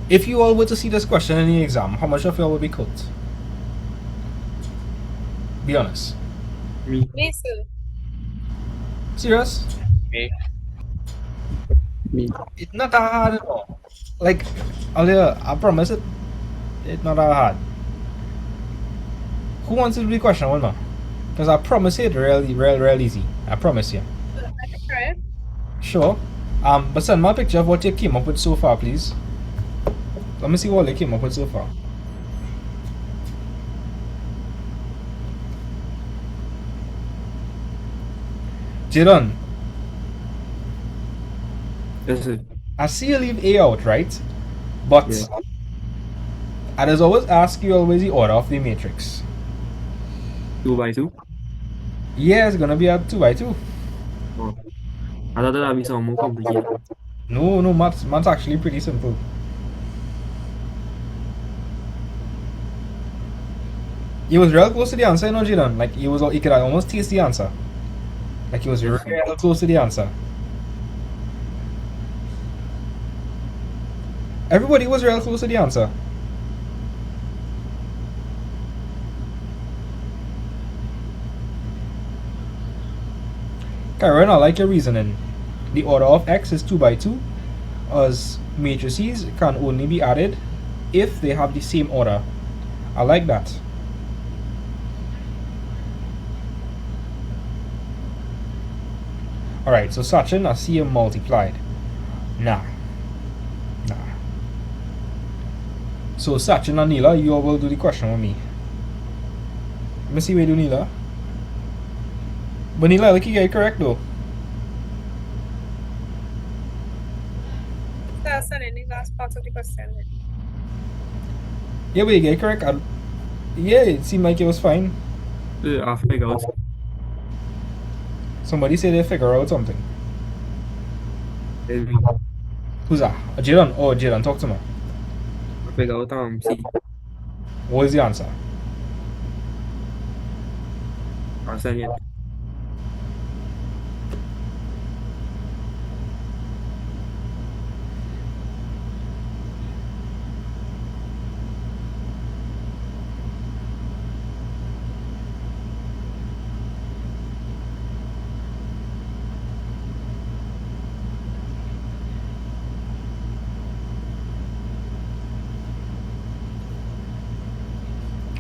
If you all were to see this question in the exam, how much of y'all would be cooked? Be honest. Me. Me, sir. Serious? Me. It's not that hard at all. Like, Alia, I promise it. It's not that hard. Who wants to do the question one more? Because I promise you it's real easy. I promise you. I can try it. Sure. But send me a picture of what you came up with so far, please. Let me see what you came up with so far. Jadon, Yes, sir. I see you leave A out, right? But Yeah. I just always ask you always the order of the matrix. 2 by 2? Yeah, it's gonna be a 2 by 2. Oh. I thought that would be something more complicated. No, math's actually pretty simple. He was real close to the answer, you know, Jadon. Like he could almost taste the answer. Like he was real close to the answer. Everybody was real close to the answer. Karen, I like your reasoning. The order of x is 2 by 2, as matrices can only be added if they have the same order. I like that. Alright, so Sachin, I see you multiplied. Nah. So Sachin and Neela, you all will do the question with me. Let me see where you do Neela. But Neela, look, you get it correct though. That's an ending last part of the question. Yeah, but you get it correct. Yeah, it seemed like it was fine. I figure out. Somebody said they figure out something. It's me. Who's that? Jadon? Oh, Jadon, talk to me. I figure out C. What is the answer? I'll send it.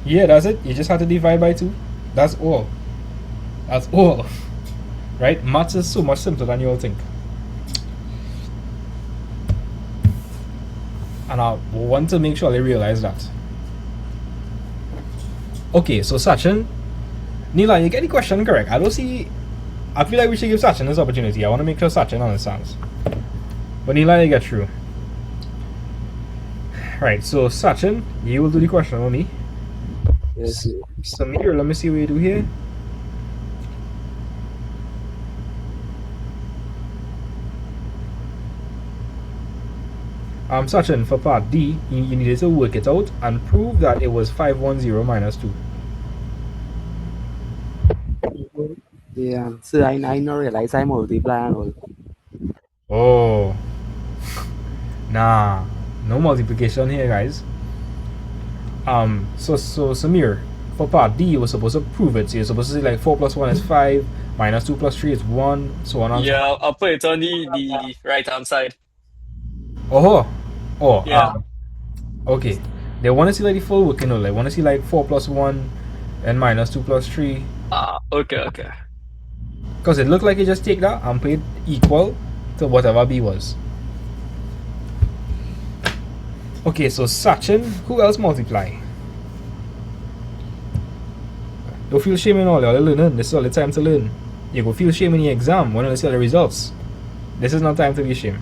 Yeah, that's it. You just have to divide by 2. That's all. That's all. Right? Maths is so much simpler than you all think. And I want to make sure they realize that. Okay, so Sachin, Neela, you get the question correct. I feel like we should give Sachin this opportunity. I want to make sure Sachin understands. But Neela, you get through. Right, so Sachin, you will do the question with me. Yes. Samir, let me see what you do here. Sachin, for part D, you needed to work it out and prove that it was 510 minus 2. Yeah, so I now realize I multiply and all. Oh. Nah. No multiplication here, guys. So Samir, for part D, you were supposed to prove it. So you're supposed to say like 4 plus 1 is 5, minus 2 plus 3 is 1, so on and so on. Yeah, I'll put it on the right hand side. Oh. Yeah. Okay. They want to see like the full working out. They want to see like 4 plus 1 and minus 2 plus 3. Okay. Because it looked like you just take that and put it equal to whatever B was. Okay, so Sachin, who else multiply? Don't feel shame in all you're learning. This is all the time to learn. You go feel shame in the exam when you see the results. This is not time to be shame.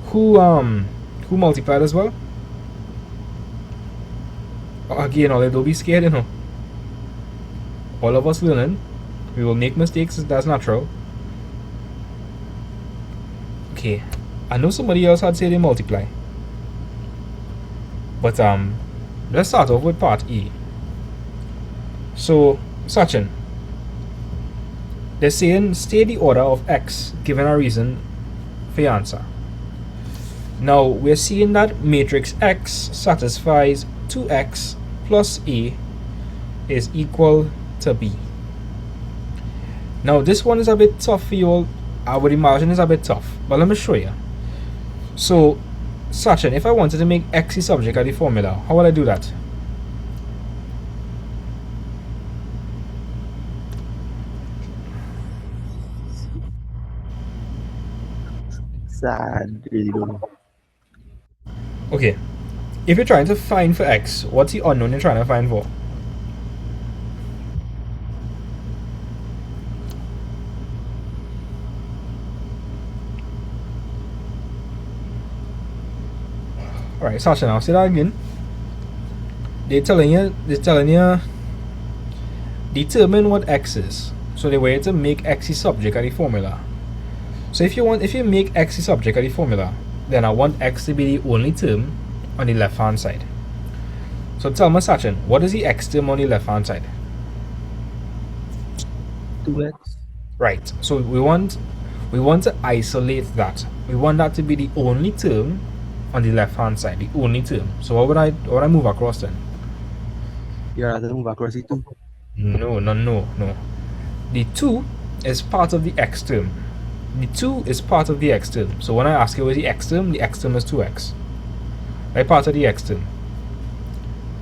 Who multiplied as well? Again, all don't be scared, you know. All of us learning. We will make mistakes, that's natural. Okay. I know somebody else had said they multiply. But let's start off with part E. So, Sachin, they're saying state the order of x given a reason for your answer. Now, we're seeing that matrix X satisfies 2x plus A is equal to B. Now, this one is a bit tough for you all. I would imagine it's a bit tough, but let me show you. So, Sachin, if I wanted to make x the subject of the formula, how would I do that? Sad, really don't know. Okay, if you're trying to find for x, what's the unknown you're trying to find for? Alright, Sasha, now say that again. They're telling you determine what x is. So they want you to make x the subject of the formula. So if you make x the subject of the formula, then I want x to be the only term on the left hand side. So tell me, Sachin, what is the x term on the left hand side? 2x. Right. So we want to isolate that. We want that to be the only term on the left hand side, the only term. So what would I move across then? You rather move across it 2? No. The 2 is part of the x term. The 2 is part of the x term. So when I ask you what the x term is 2x. Right, part of the x term.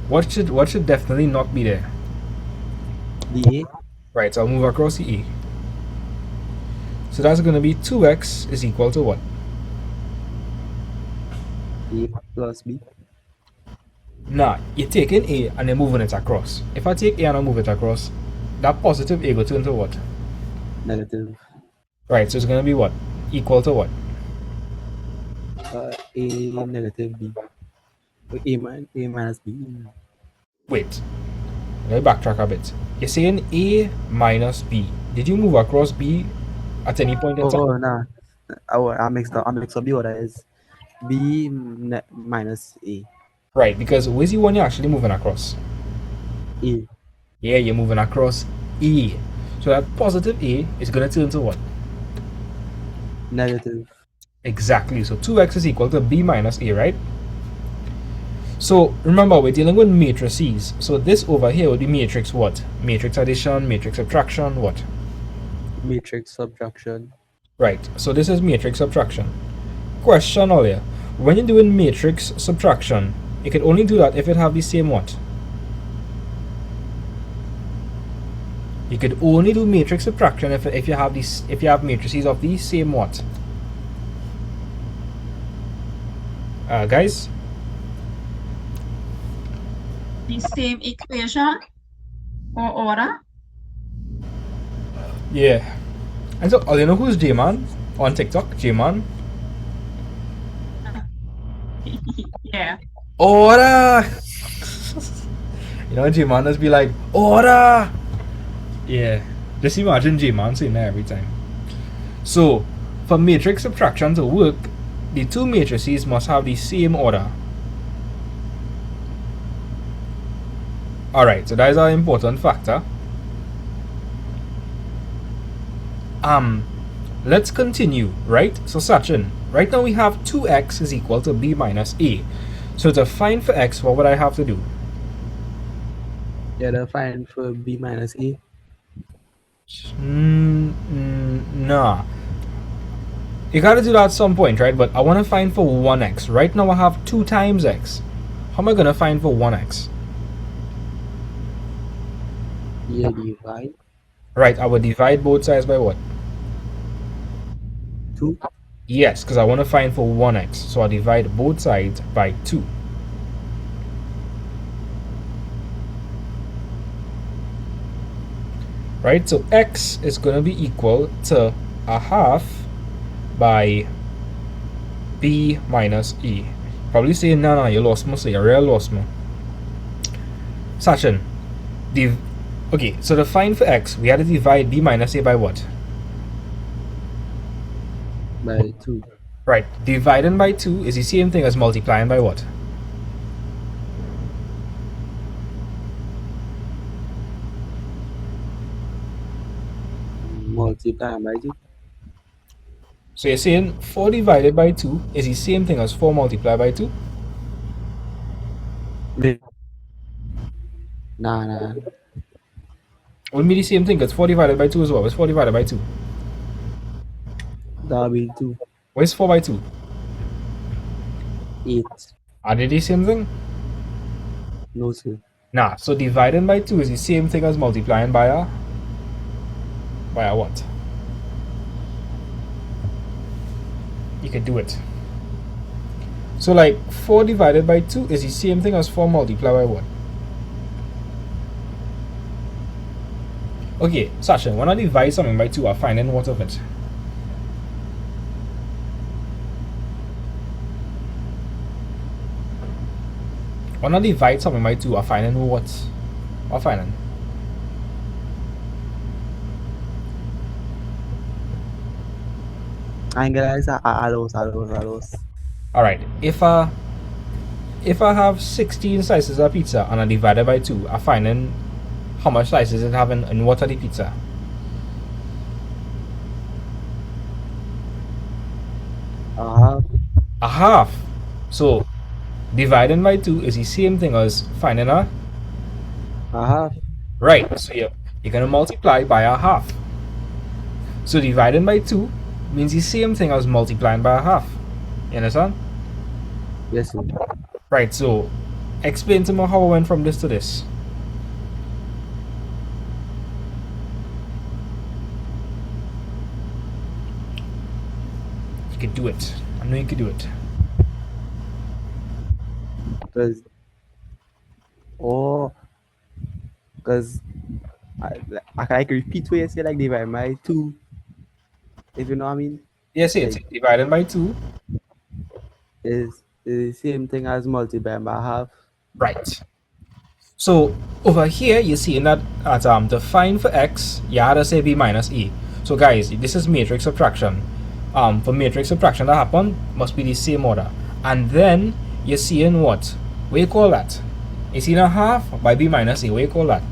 What should definitely not be there? The A. Right, so I'll move across the A. So that's going to be 2x is equal to what? A plus B. Nah, you're taking A and then moving it across. If I take A and I move it across, that positive A will turn to what? Negative. Right, so it's going to be what? Equal to what? A negative B. A minus B. Wait, let me backtrack a bit. You're saying A minus B. Did you move across B at any point in time? Oh, nah. I mixed up the order is B minus A. Right, because where's the one you're actually moving across? A. Yeah, you're moving across A. So that positive A is going to turn to what? Negative. Exactly. So 2x is equal to B minus A, right? So remember, we're dealing with matrices. So this over here would be matrix what? Matrix addition, matrix subtraction, what? Matrix subtraction. Right. So this is matrix subtraction. Question earlier. When you're doing matrix subtraction, you can only do that if it have the same what? You could only do matrix subtraction if you have matrices of the same what? Guys? The same equation or order? Yeah. And so, you know who's J-Man on TikTok? J-Man? Yeah. Order! You know, J-Man just be like, order! Yeah. Just imagine J-Man saying that every time. So, for matrix subtraction to work, the two matrices must have the same order. Alright, so that is an important factor. Let's continue, right? So Sachin, right now we have 2x is equal to B minus A. So to find for x, what would I have to do? Yeah, to find for B minus A. Nah. You gotta do that at some point, right? But I want to find for 1x. Right now I have 2 times x. How am I gonna find for 1x? Yeah, divide. Right, I would divide both sides by what? 2. Yes, because I want to find for 1x. So I divide both sides by 2. right? So x is going to be equal to a half by b minus e. Probably saying, no, you lost me, so you real lost me. Sachin, okay, so to find for x, we had to divide b minus a by what? By 2. Right, dividing by 2 is the same thing as multiplying by what? Multiply by 2. So you're saying 4 divided by 2 is the same thing as 4 multiplied by 2? Nah. Wouldn't be the same thing because 4 divided by 2 is what? What's 4 divided by 2? That'll be 2. Where's 4 by 2? 8. Are they the same thing? No, sir. Nah, so dividing by 2 is the same thing as multiplying by a what? You could do it. So like 4 divided by 2 is the same thing as 4 multiplied by what? Okay, Sasha, when I divide something by 2, I find in what of it? When I divide something by 2, I find in what? I find in. I ain't gonna say I lost. Alright, if I have 16 slices of pizza and I divide it by 2, I find in how much slices it have in what of the pizza? A half. So dividing by 2 is the same thing as finding a half. Right, so you're gonna multiply by a half. So dividing by 2 means the same thing as multiplying by a half. You understand? Yes, sir. Right, so explain to me how I went from this to this. You could do it. I know you could do it. Because I can repeat what you say, like divide by 2. If you know what I mean? Yes, it's like, dividing by 2 is the same thing as multiplying by half. Right. So over here you're seeing that to find for x, you had to say b minus e. So guys, this is matrix subtraction. For matrix subtraction that happen must be the same order. And then you're seeing what? What do you call that? You see a half by b minus e. What do you call that?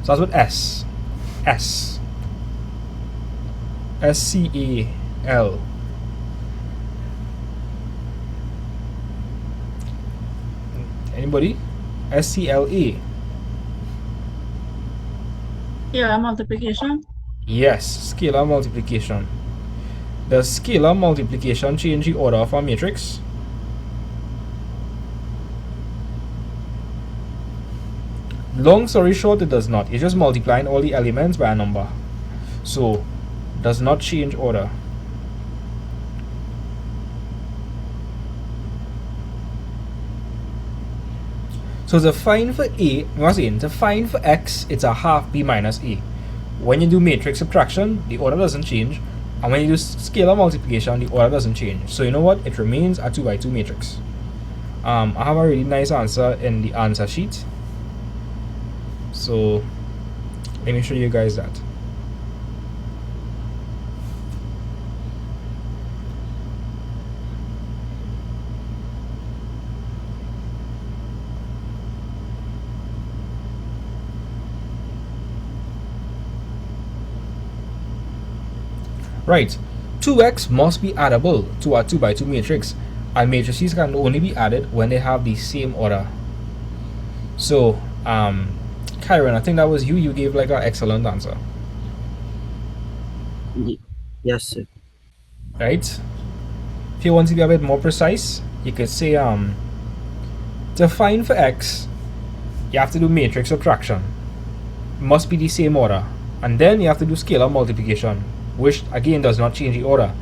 So that's what S. SCAL. Anybody? SCLA. Yeah, multiplication. Yes, scalar multiplication. Does scalar multiplication change the order of a matrix? Long story short, it does not. It's just multiplying all the elements by a number. So, does not change order. So to find for A, to find for X, it's a half B minus A. When you do matrix subtraction, the order doesn't change. And when you do scalar multiplication, the order doesn't change. So you know what? It remains a 2 by 2 matrix. I have a really nice answer in the answer sheet. So let me show you guys that. Right, 2x must be addable to a 2 by 2 matrix, and matrices can only be added when they have the same order. So, Kyron, I think that was you. You gave like an excellent answer. Yes, sir. Right? If you want to be a bit more precise, you could say to find for x, you have to do matrix subtraction. Must be the same order, and then you have to do scalar multiplication, which again does not change the order.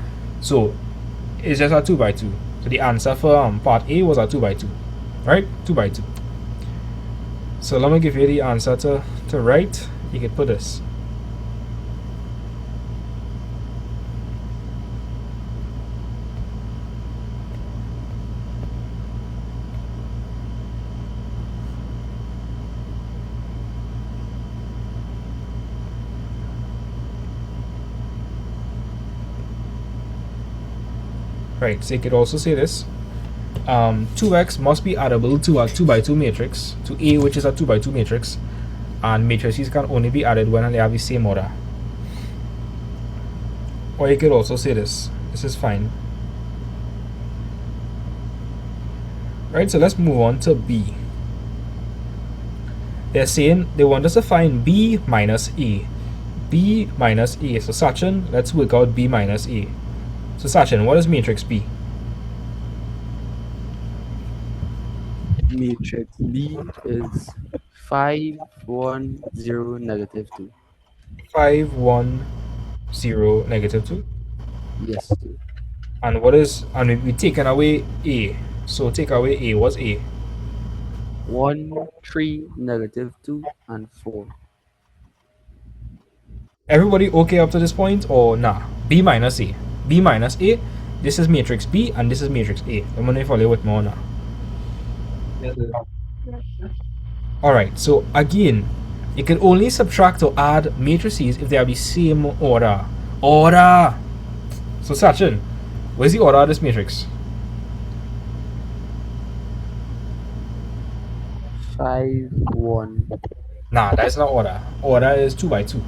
So it's just a 2 by 2. So the answer for part A was a 2 by 2, right? 2 by 2. So let me give you the answer to right. You can put this. Right, so you could also say this. 2x must be addable to a 2x2 matrix, to A, which is a 2x2 matrix, and matrices can only be added when they have the same order. Or you could also say this. This is fine. Right, so let's move on to B. They're saying they want us to find B minus A. B minus A. So Sachin, let's work out B minus A. So Sachin, what is matrix B? Matrix B is 5, 1, 0, negative 2. 5, 1, 0, negative 2. Yes, sir. And what is, and we taken away A. So take away A. What's A? 1, 3, negative 2, and 4. Everybody okay up to this point or nah? B minus A. B minus A. This is matrix B and this is matrix A. I'm gonna follow with more now. Yes, sir. Alright, so again, you can only subtract or add matrices if they have the same order. Order! So Sachin, where's the order of this matrix? 5, 1. Nah, that's not order. Order is 2 by 2.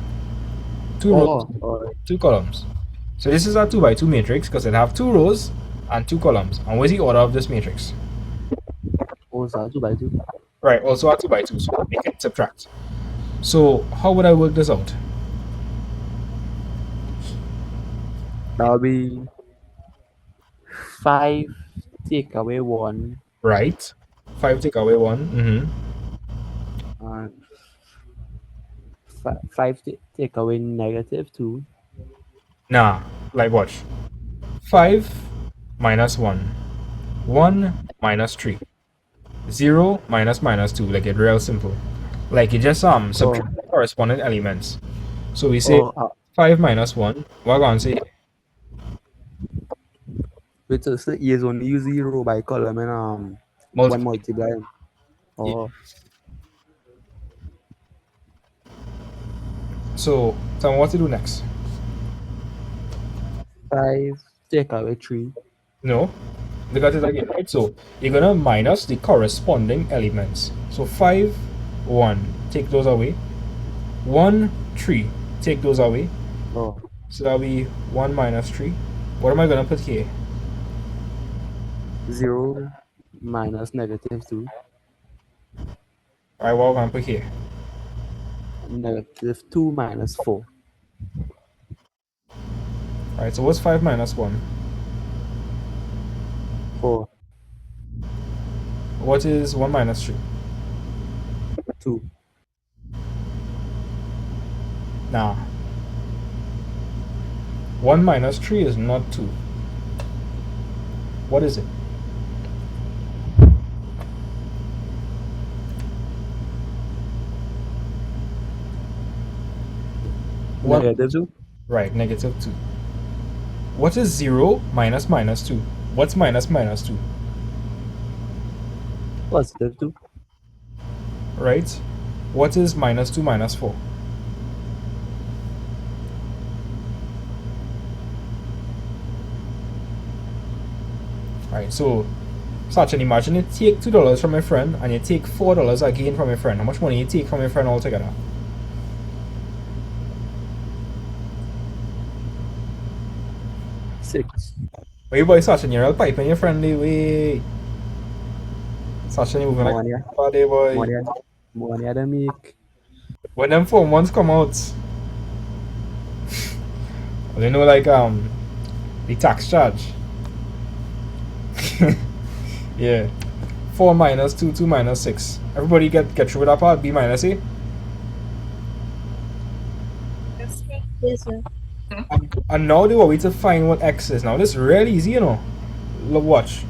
2 rows, Alright. 2 columns. So this is a 2 by 2 matrix because it have 2 rows and 2 columns. And where's the order of this matrix? Also 2 by 2. Right, also a 2 by 2, so we can subtract. So how would I work this out? That'll be 5 take away 1. Right. 5 take away 1. And 5 take away negative 2. Nah, like watch. 5 minus 1. 1 minus 3. 0 minus minus 2. Like it real simple. Like you just subtract the corresponding elements. So we say 5 minus 1. What are we going to say? Which is is only use 0 by column and one multiply. Oh. So tell me what to do next. 5 take away 3. No. Look at it again, right? So you're gonna minus the corresponding elements. So 5, 1, take those away. 1, 3, take those away. Oh. So that'll be 1 minus 3. What am I gonna put here? 0 minus negative 2. Alright, what am I gonna put here? Negative 2 minus 4. Alright, so what's 5 minus 1? 4. What is 1 minus 3? 2. Nah. 1 minus 3 is not 2. What is it? Negative 2? Right, negative 2. What is 0 minus minus 2? What's minus minus 2? Positive 2. Right? What is minus 2 minus 4? Right, so Sachin, imagine you take $2 from a friend and you take $4 again from a friend. How much money you take from a friend altogether? 6. Wait, boy, Sachin, you're all piping your friendly way. Sachin, you're moving like a body, boy. Money I don't make. When them Form 1s come out, they know like the tax charge. Yeah. 4 minus 2, 2 minus 6. Everybody get through that part, B minus A. Yes, sir. And now they want me to find what X is. Now this is really easy, you know. Look, watch.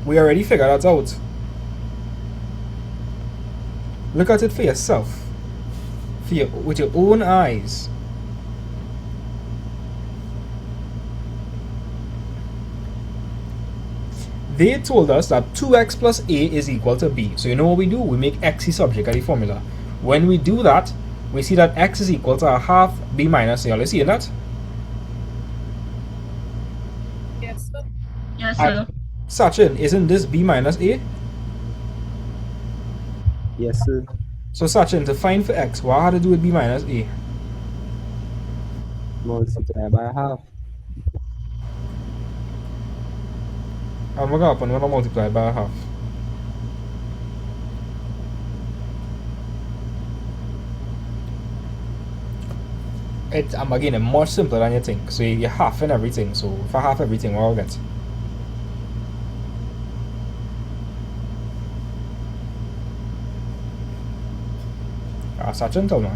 We already figured that out. Look at it for yourself. With your own eyes. They told us that 2x plus a is equal to b. So you know what we do? We make x the subject of the formula. When we do that, we see that x is equal to a half b minus a. Are you seeing that? Yes, sir. Yes, sir. Sachin, isn't this b minus a? Yes, sir. So Sachin, to find for x, what I had to do with b minus a? Multiply by half. And what happen when I multiply by a half? I'm again much simpler than you think. So you half and everything. So if I half everything, what I'll get? Sachin, tell me.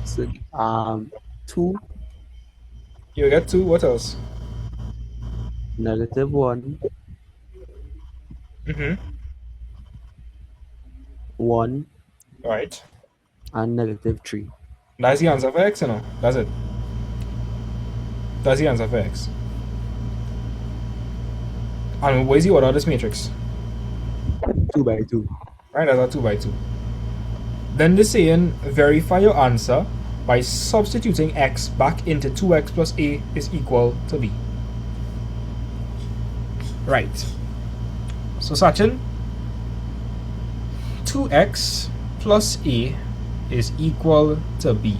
So, 2 You get 2, what else? negative 1, Mm-hmm. 1, Right. and negative 3. That's the answer for x, you know. That's it. That's the answer for x. And what is the order of this matrix? 2 by 2. Right, that's a 2 by 2. Then they're saying verify your answer by substituting x back into 2x plus a is equal to b. Right. So Sachin, 2x plus a is equal to b.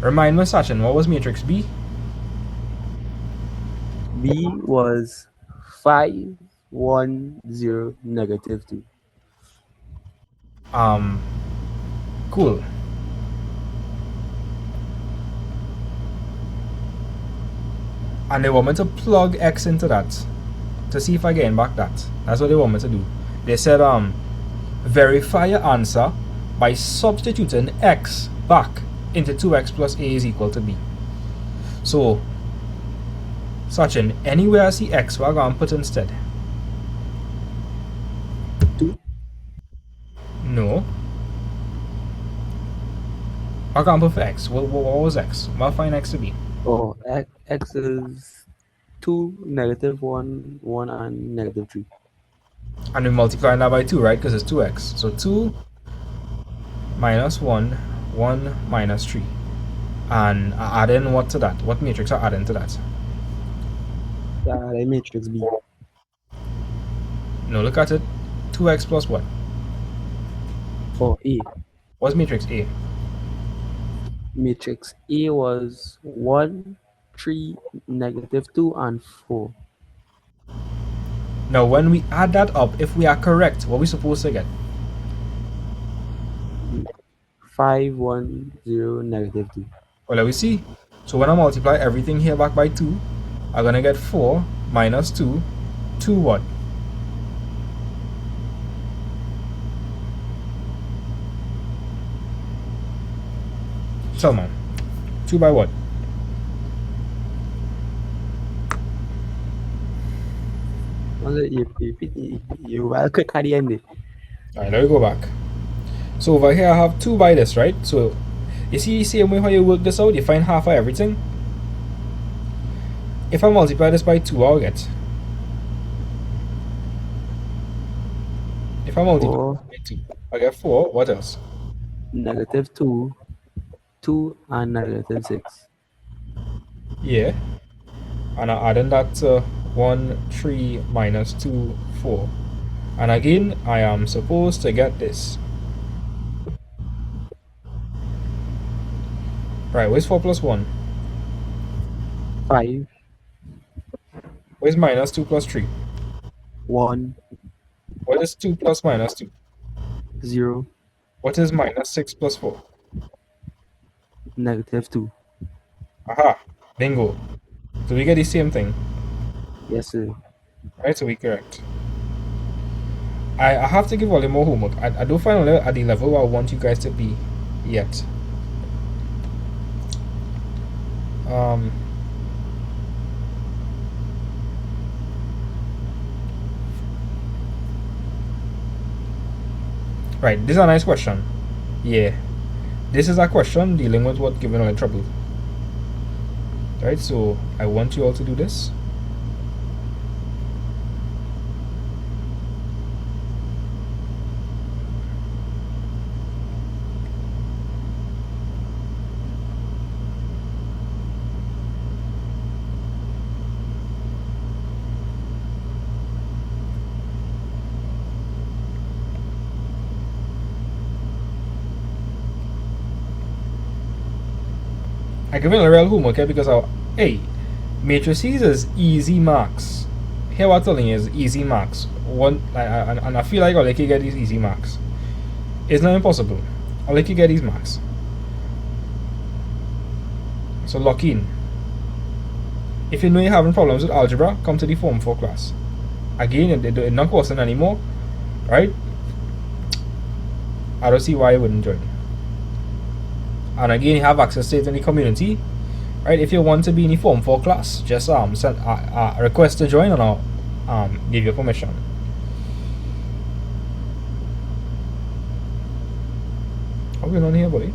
Remind me, Sachin, what was matrix B? B was 5, 1, 0, negative 2. Cool. And they want me to plug x into that to see if I get back that. That's what they want me to do. They said verify your answer by substituting x back into 2x plus a is equal to b. So Sachin, anywhere I see x, what I'm going to put instead? 2. No. I can't put for x. What was x? What I find x to be? Oh, x is 2, negative 1, 1, and negative 3. And we multiply that by 2, right? Because it's 2x. So 2 minus 1, 1 minus 3. And I add in what to that? What matrix I add into that? The matrix B. No, look at it. 2x plus what? Oh, A. What's matrix A? Matrix A was 1, 3, negative 2, and 4. Now, when we add that up, if we are correct, what are we supposed to get? 5, 1, 0, negative 2. Well, let me see. So when I multiply everything here back by 2, I'm going to get 4 minus 2. 2 what? Tell me. 2 by what? Well, you well quick at the end. Alright, let me go back. So over here I have 2 by this, right? So you see the same way how you work this out, you find half of everything. If I multiply this by 2, I'll get. If I multiply by 2, I get 4. What else? Negative 2, 2, and negative 6. Yeah. And I add in that 1, 3 minus 2, 4. And again, I am supposed to get this. Right, where's 4 plus 1? 5. Where's minus 2 plus 3? 1. What is 2 plus minus 2? 0. What is minus 6 plus 4? Negative 2. Aha! Bingo. So we get the same thing. Yes, sir. Right, so we correct. I have to give all you more homework. I don't find at the level where I want you guys to be yet. Right, this is a nice question. Yeah. This is a question dealing with what giving all trouble. Right, so I want you all to do this. I give it a real homework because hey, matrices is easy marks. Here what I'm telling you is easy marks. And I feel like all I can get these easy marks. It's not impossible. All I can get these marks. So lock in. If you know you're having problems with algebra, come to the Form 4 class. Again, it's not costing anymore, right? I don't see why you wouldn't join. And again, you have access to it in the community, right? If you want to be in the Form 4 class, just send a request to join and I'll give you permission. What's going on here, buddy?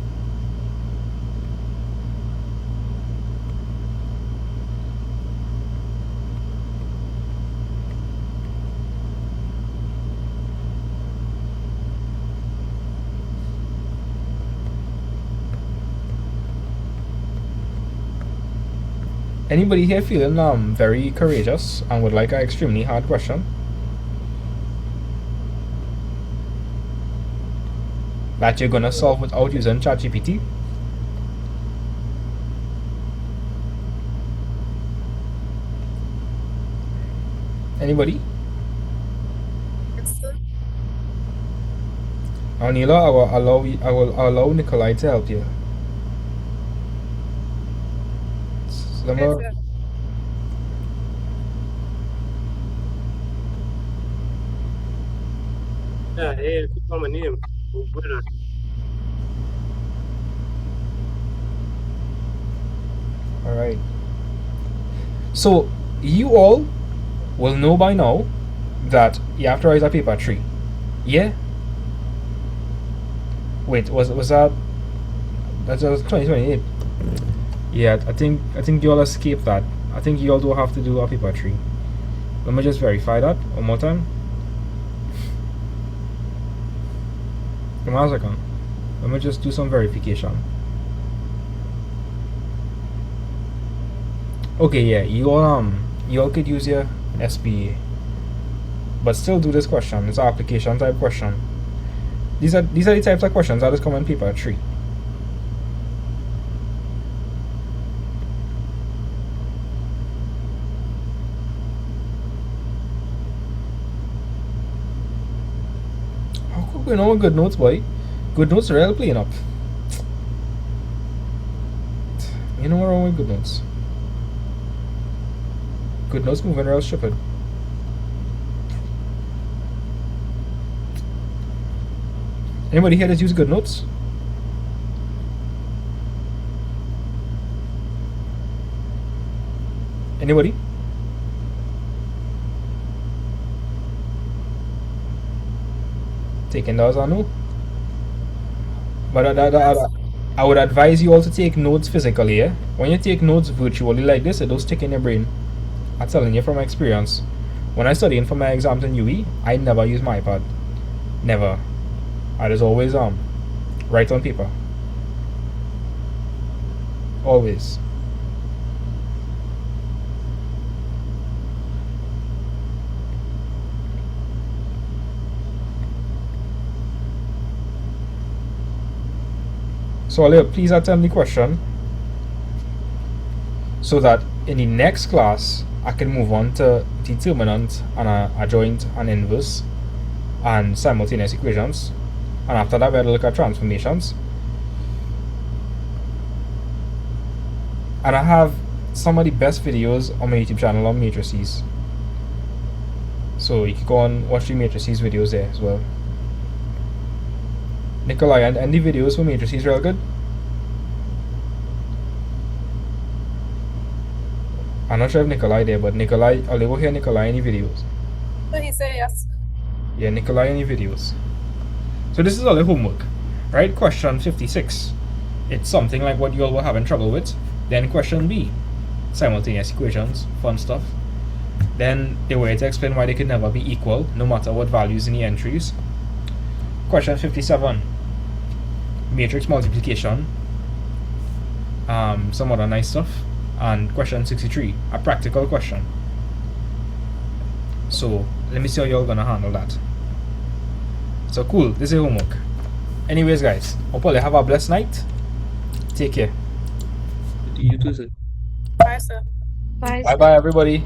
Anybody here feeling very courageous and would like an extremely hard question? That you're gonna solve without using ChatGPT? Anybody? Yes, sir. Anila, I will allow Nikolai to help you. So, Yes, sir. Yeah, hey, click on my name. Winner. Alright. So, you all will know by now that you have to write a paper 3. Yeah? Wait, was that... That was 2028. Yeah, I think you all escaped that. I think you all do have to do a paper 3. Let me just verify that one more time. Come on a second. Let me just do some verification. Okay, yeah, you all could use your SPA, but still do this question. It's an application type question. These are the types of questions that is common paper 3. How could we know good notes, boy? Good notes are really playing up. You know what's wrong with good notes? Good notes moving real stupid. Anybody here that's used good notes? Anybody? Taking those on no? But I would advise you all to take notes physically, yeah? When you take notes virtually like this, it don't stick in your brain. I'm telling you from experience. When I studied for my exams in UE, I never used my iPad. Never. I just always write on paper. Always. So Alia, please attempt the question so that in the next class I can move on to determinant and adjoint and inverse and simultaneous equations, and after that we'll look at transformations. And I have some of the best videos on my YouTube channel on matrices, so you can go and watch the matrices videos there as well. Nikolai, and the videos for matrices real good? I'm not sure if Nikolai there, but Nikolai, I'll never hear Nikolai any videos. So he said yes. Yeah, Nikolai any videos. So this is all the homework, right? Question 56. It's something like what you all were having trouble with. Then question B, simultaneous equations, fun stuff. Then they were to explain why they could never be equal, no matter what values in the entries. Question 57, matrix multiplication, some other nice stuff. And question 63, a practical question. So let me see how y'all gonna handle that. So cool, this is homework. Anyways guys, hope you have a blessed night. Take care. You too, sir. Bye, sir. Bye, Bye bye everybody.